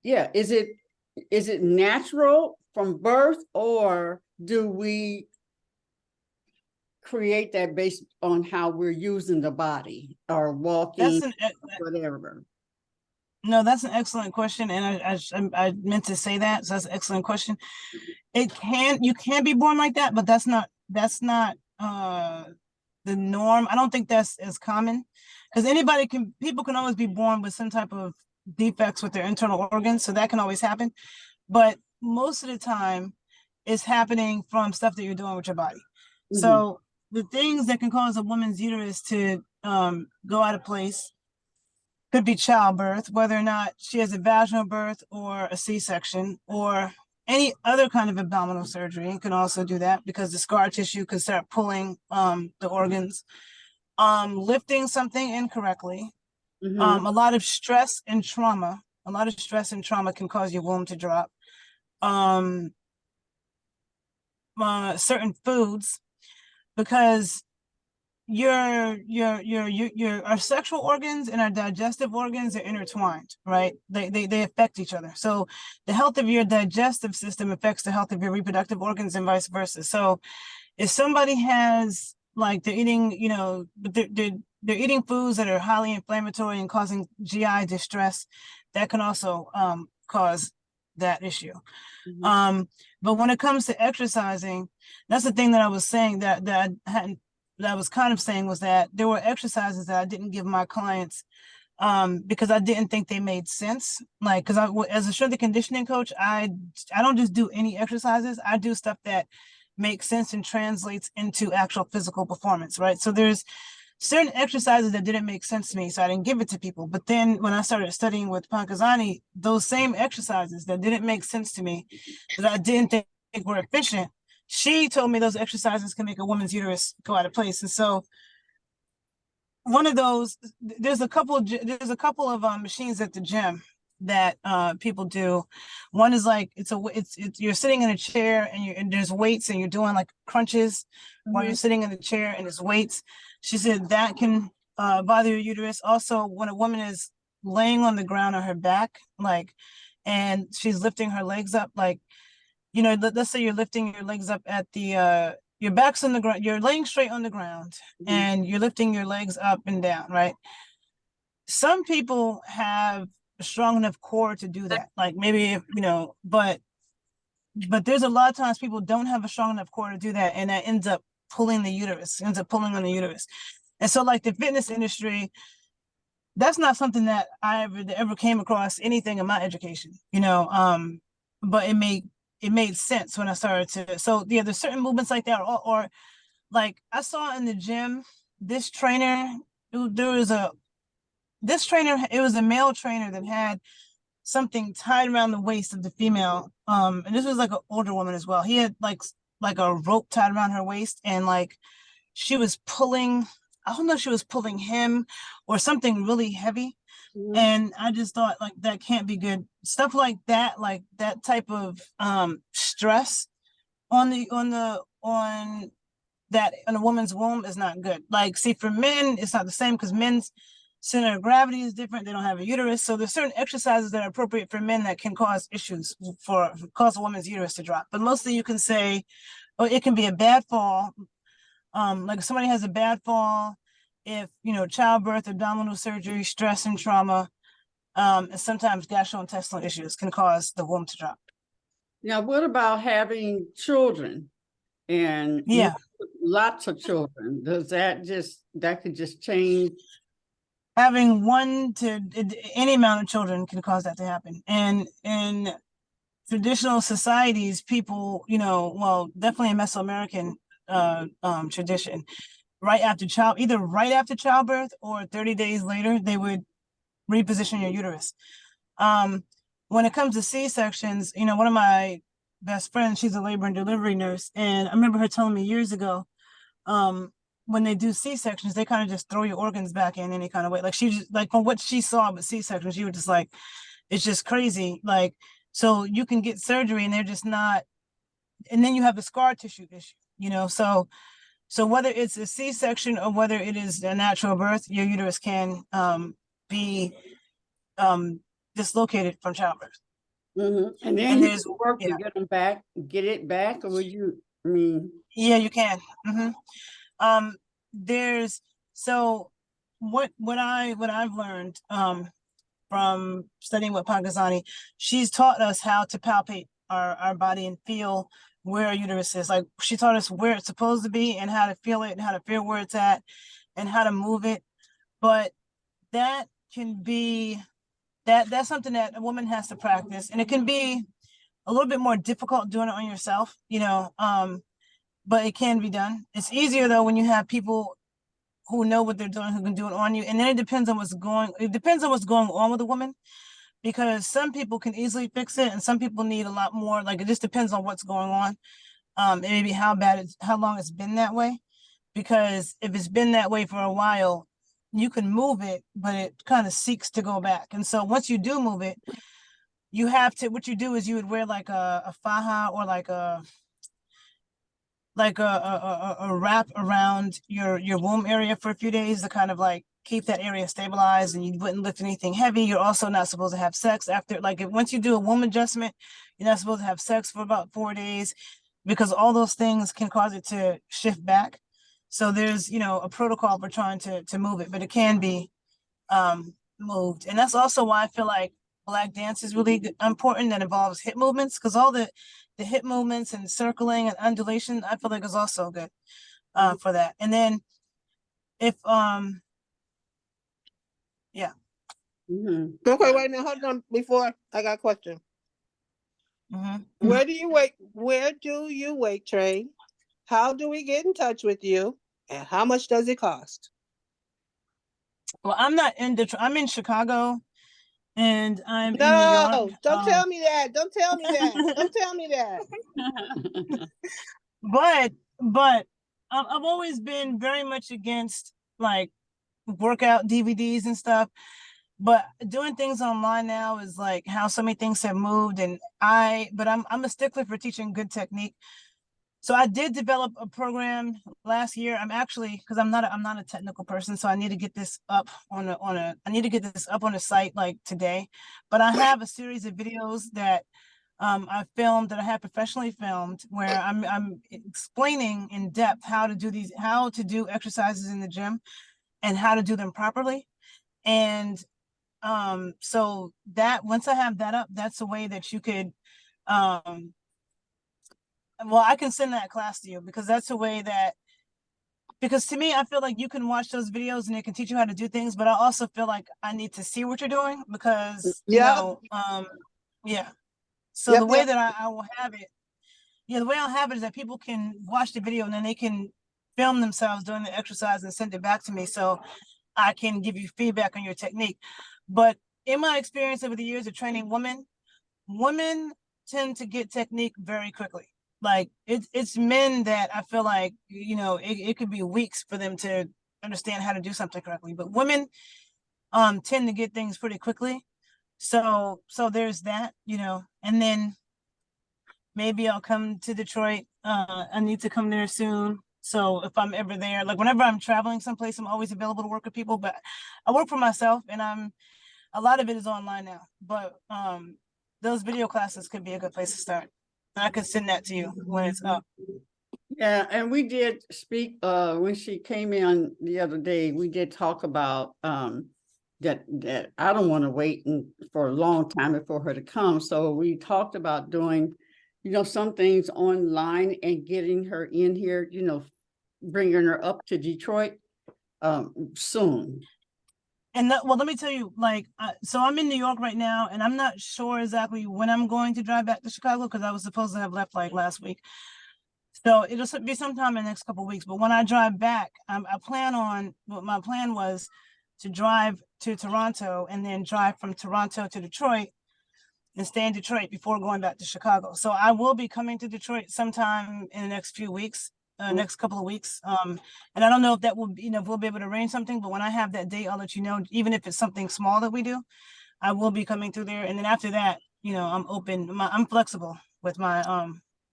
Yeah, is it natural from birth, or do we create that based on how we're using the body or walking, whatever? No, that's an excellent question, and I meant to say that. So that's an excellent question. You can be born like that, but that's not the norm. I don't think that's as common, because people can always be born with some type of defects with their internal organs, so that can always happen. But most of the time, it's happening from stuff that you're doing with your body. So the things that can cause a woman's uterus to go out of place could be childbirth, whether or not she has a vaginal birth or a C-section, or any other kind of abdominal surgery can also do that, because the scar tissue could start pulling the organs. Lifting something incorrectly, a lot of stress and trauma. A lot of stress and trauma can cause your womb to drop. Certain foods, because our sexual organs and our digestive organs are intertwined, right? They affect each other. So the health of your digestive system affects the health of your reproductive organs and vice versa. So if somebody has, like, they're eating, they're eating foods that are highly inflammatory and causing GI distress, that can also cause that issue. But when it comes to exercising, that's the thing that I was saying that I was kind of saying, was that there were exercises that I didn't give my clients because I didn't think they made sense. Like, because as a strength and conditioning coach, I don't just do any exercises. I do stuff that makes sense and translates into actual physical performance, right? So there's certain exercises that didn't make sense to me, so I didn't give it to people. But then when I started studying with Pankazani, those same exercises that didn't make sense to me, that I didn't think were efficient, she told me those exercises can make a woman's uterus go out of place. And so one of those, there's a couple of machines at the gym that people do. One is like, you're sitting in a chair and there's weights and you're doing like crunches while you're sitting in the chair and there's weights. She said that can bother your uterus. Also, when a woman is laying on the ground on her back, like, and she's lifting her legs up, like, let's say you're lifting your legs up at the your back's on the ground, you're laying straight on the ground and you're lifting your legs up and down, right? Some people have a strong enough core to do that. Like, maybe, but there's a lot of times people don't have a strong enough core to do that, and that ends up pulling on the uterus. And so, like, the fitness industry, that's not something that I ever came across anything in my education, but it made sense when I started to. So yeah, there's certain movements like that, or like I saw in the gym, this trainer, it was a male trainer that had something tied around the waist of the female. And this was like an older woman as well. He had like a rope tied around her waist, and like she was pulling, I don't know if she was pulling him or something really heavy. And I just thought, like, that can't be good. Stuff like that type of stress on a woman's womb is not good. Like, see, for men, it's not the same, because men's center of gravity is different. They don't have a uterus. So there's certain exercises that are appropriate for men that can cause issues cause a woman's uterus to drop. But mostly you can say, oh, it can be a bad fall. Like if somebody has a bad fall, if, childbirth, abdominal surgery, stress and trauma, and sometimes gastrointestinal issues can cause the womb to drop. Now, what about having children and Yeah. lots of children? Does that could just change? Having any amount of children can cause that to happen. And in traditional societies, people, well, definitely in Mesoamerican tradition, either right after childbirth or 30 days later, they would reposition your uterus. When it comes to C-sections, one of my best friends, she's a labor and delivery nurse. And I remember her telling me years ago, when they do C-sections, they kind of just throw your organs back in any kind of way. Like she just, like from what she saw with C-sections, she was just like, it's just crazy. Like, so you can get surgery and they're just not, and then you have the scar tissue issue, so whether it's a C-section or whether it is a natural birth, your uterus can be dislocated from childbirth. Mm-hmm. And then you work to get it back, or would you? Yeah, you can. Mm-hmm. So what I've learned from studying with Pakistani, she's taught us how to palpate our body and feel where our uterus is. Like she taught us where it's supposed to be and how to feel it and how to feel where it's at and how to move it. But that can be that's something that a woman has to practice, and it can be a little bit more difficult doing it on yourself, but it can be done. It's easier though when you have people who know what they're doing, who can do it on you. And then it depends on what's going on with a woman, because some people can easily fix it and some people need a lot more. Like it just depends on what's going on. And maybe how long it's been that way. Because if it's been that way for a while, you can move it, but it kind of seeks to go back. And so once you do move it, what you do is you would wear like a faja or like a wrap around your womb area for a few days to kind of like keep that area stabilized, and you wouldn't lift anything heavy. You're also not supposed to have sex after, once you do a womb adjustment, you're not supposed to have sex for about 4 days, because all those things can cause it to shift back. So there's, a protocol for trying to move it, but it can be moved. And that's also why I feel like Black dance is really important, that involves hip movements, because all the hip movements and circling and undulation, I feel like is also good for that. And then if yeah. Mm-hmm. Okay, wait now, hold on. Before I got a question. Mm-hmm. Where do you weight train? How do we get in touch with you? And how much does it cost? Well, I'm not in Detroit. I'm in Chicago, and I'm in New No, York. don't tell me that. Don't tell me that. Don't tell me that. But I've always been very much against like workout DVDs and stuff. But doing things online now is like how so many things have moved, and I'm a stickler for teaching good technique. So I did develop a program last year. I'm actually, because I'm not a technical person, so I need to get this up on the site like today. But I have a series of videos that I filmed, that I have professionally filmed, where I'm explaining in depth how to do exercises in the gym and how to do them properly. And so that once I have that up, that's a way that you could I can send that class to you, because that's a way that, because to me, I feel like you can watch those videos and it can teach you how to do things, but I also feel like I need to see what you're doing, because Yeah. So the way that I will have it, the way I'll have it is that people can watch the video and then they can film themselves doing the exercise and send it back to me, so I can give you feedback on your technique. But in my experience over the years of training women tend to get technique very quickly. Like it's men that I feel like, it could be weeks for them to understand how to do something correctly, but women tend to get things pretty quickly. So there's that, and then maybe I'll come to Detroit. I need to come there soon. So if I'm ever there, like whenever I'm traveling someplace, I'm always available to work with people, but I work for myself and a lot of it is online now, but those video classes could be a good place to start. And I could send that to you when it's up. Yeah, and we did speak when she came in the other day, we did talk about that I don't want to wait for a long time before her to come. So we talked about doing, some things online and getting her in here, bringing her up to Detroit soon. And well, let me tell you, like, so I'm in New York right now, and I'm not sure exactly when I'm going to drive back to Chicago because I was supposed to have left like last week. So it'll be sometime in the next couple of weeks. But when I drive back, my plan was to drive to Toronto and then drive from Toronto to Detroit and stay in Detroit before going back to Chicago. So I will be coming to Detroit sometime in the next few weeks. Next couple of weeks. And I don't know if that will be, if we'll be able to arrange something, but when I have that date, I'll let you know, even if it's something small that we do, I will be coming through there. And then after that, I'm open, I'm flexible with my,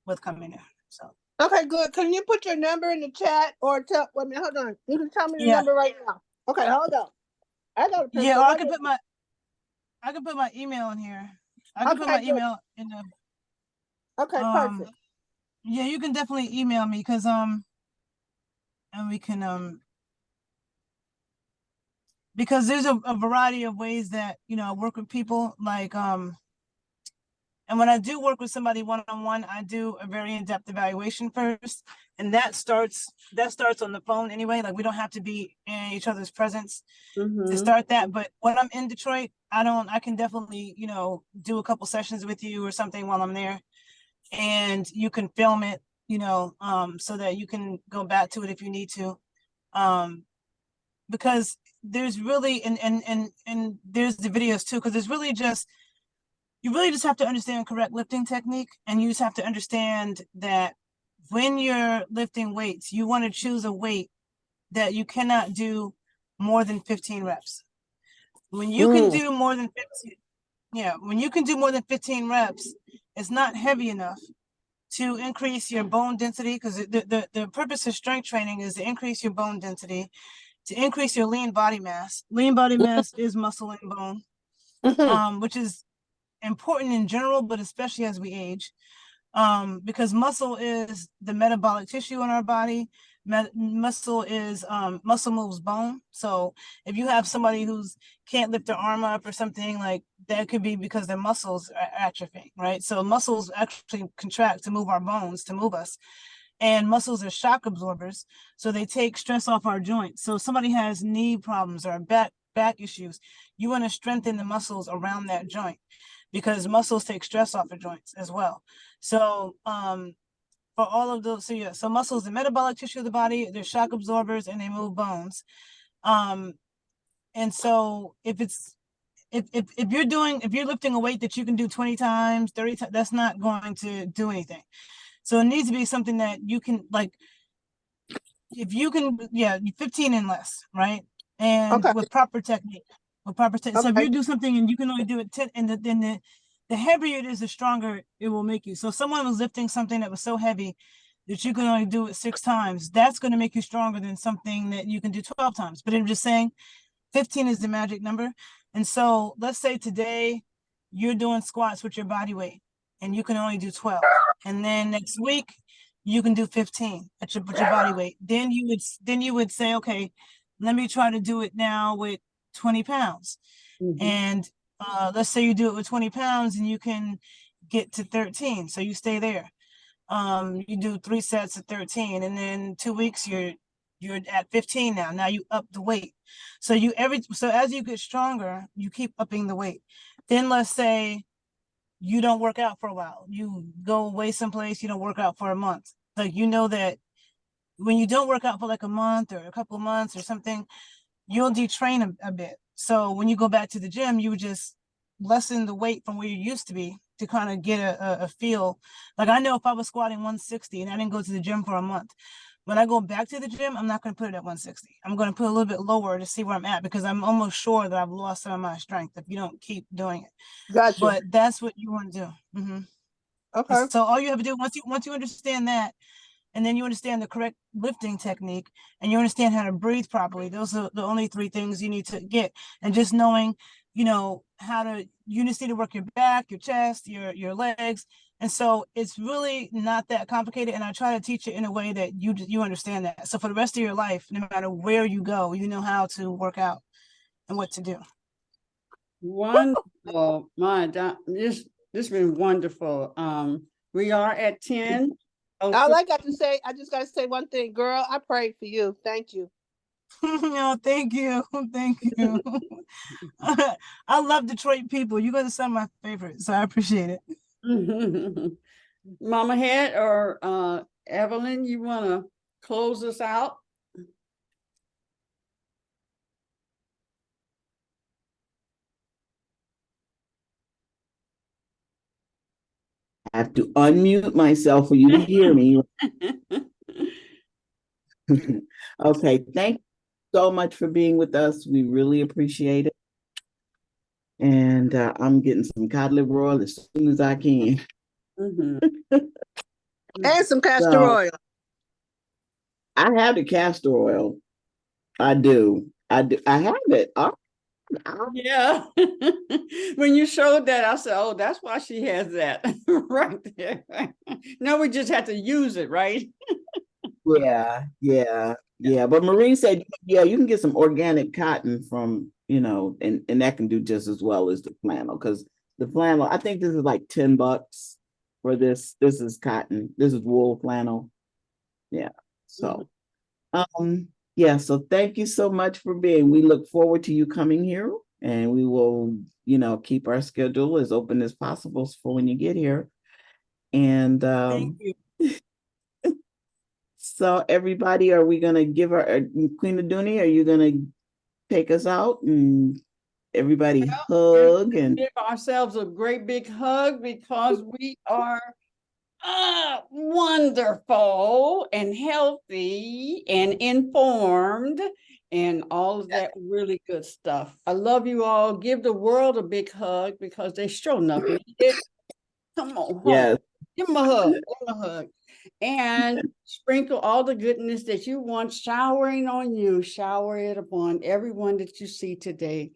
with coming there, so. Okay, good. Can you put your number in the chat or wait a minute, hold on. You can tell me the Yeah. number right now. Okay, hold on. I got a pencil. Yeah, or I can put my email in here. I can put my email in the. Okay, perfect. Yeah, you can definitely email me because and we can because there's a variety of ways that I work with people, like and when I do work with somebody one-on-one, I do a very in-depth evaluation first, and that starts on the phone anyway. Like we don't have to be in each other's presence to start that. But when I'm in Detroit, I can definitely do a couple sessions with you or something while I'm there, and you can film it, so that you can go back to it if you need to, because there's really and there's the videos too, because there's really you really just have to understand correct lifting technique, and you just have to understand that when you're lifting weights, you want to choose a weight that you cannot do more than 15 reps. When you can do more than 15, when you can do more than 15 reps, it's not heavy enough to increase your bone density, because the purpose of strength training is to increase your bone density, to increase your lean body mass. Lean body mass is muscle and bone, which is important in general, but especially as we age, because muscle is the metabolic tissue in our body. Muscle moves bone. So if you have somebody who's can't lift their arm up or something, like that could be because their muscles are atrophying, right? So muscles actually contract to move our bones, to move us. And muscles are shock absorbers, so they take stress off our joints. So if somebody has knee problems or back issues, you want to strengthen the muscles around that joint, because muscles take stress off of joints as well. So for all of those, so muscles, the metabolic tissue of the body, they're shock absorbers and they move bones. And so if you're lifting a weight that you can do 20 times, 30 times, that's not going to do anything. So it needs to be something that you can, like, if you can, 15 and less, right? And with proper technique. So if you do something and you can only do it 10, and then the heavier it is, the stronger it will make you. So if someone was lifting something that was so heavy that you can only do it 6 times, that's going to make you stronger than something that you can do 12 times. But I'm just saying 15 is the magic number. And so let's say today you're doing squats with your body weight and you can only do 12. And then next week you can do 15 with your body weight. Then you would say, okay, let me try to do it now with 20 pounds. And let's say you do it with 20 pounds and you can get to 13. So you stay there. You do 3 sets of 13, and then 2 weeks you're at 15 now. Now you up the weight. So as you get stronger, you keep upping the weight. Then let's say you don't work out for a while. You go away someplace, you don't work out for a month. Like, that when you don't work out for like a month or a couple of months or something, you'll detrain a bit. So when you go back to the gym, you would just lessen the weight from where you used to be to kind of get a feel. Like, I know if I was squatting 160 and I didn't go to the gym for a month, when I go back to the gym, I'm not going to put it at 160. I'm going to put a little bit lower to see where I'm at, because I'm almost sure that I've lost some of my strength if you don't keep doing it. Gotcha. But that's what you want to do. Okay. So all you have to do, once you understand that, and then you understand the correct lifting technique, and you understand how to breathe properly. Those are the only 3 things you need to get. And just knowing, you know, you just need to work your back, your chest, your legs. And so it's really not that complicated. And I try to teach it in a way that you understand that. So for the rest of your life, no matter where you go, you know how to work out and what to do. Wonderful. This has been wonderful. We are at 10. All I got to say, I just got to say one thing, girl. I prayed for you. Thank you. No, thank you. Thank you. I love Detroit people. You guys are some of my favorites, so I appreciate it. Mama Het or Evelyn, you want to close us out? I have to unmute myself for you to hear me. Okay, thank you so much for being with us. We really appreciate it. And I'm getting some cod liver oil as soon as I can. Mm-hmm. And some castor oil. I have the castor oil. I do. I have it. Yeah. When you showed that, I said, oh, that's why she has that right there. Now we just have to use it, right? Yeah. But Marie said, yeah, you can get some organic cotton from, you know, and that can do just as well as the flannel, because the flannel, I think this is like $10 for this. This is cotton. This is wool flannel. Yeah. So, yeah. So thank you so much for being. We look forward to you coming here, and we will, you know, keep our schedule as open as possible for when you get here. And Thank you. so everybody, are we gonna give our Queen Aduni? Are you gonna take us out and everybody hug and give ourselves a great big hug, because we are wonderful and healthy and informed and all of that really good stuff. I love you all. Give the world a big hug, because they sure enough need it. Come on, yes. give them a hug. Give them a hug. And sprinkle all the goodness that you want showering on you. Shower it upon everyone that you see today.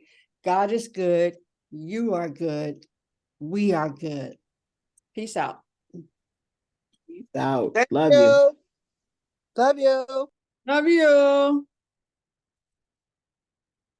God is good. You are good. We are good. Peace out. Peace out. Thank Love you. Love you. Love you.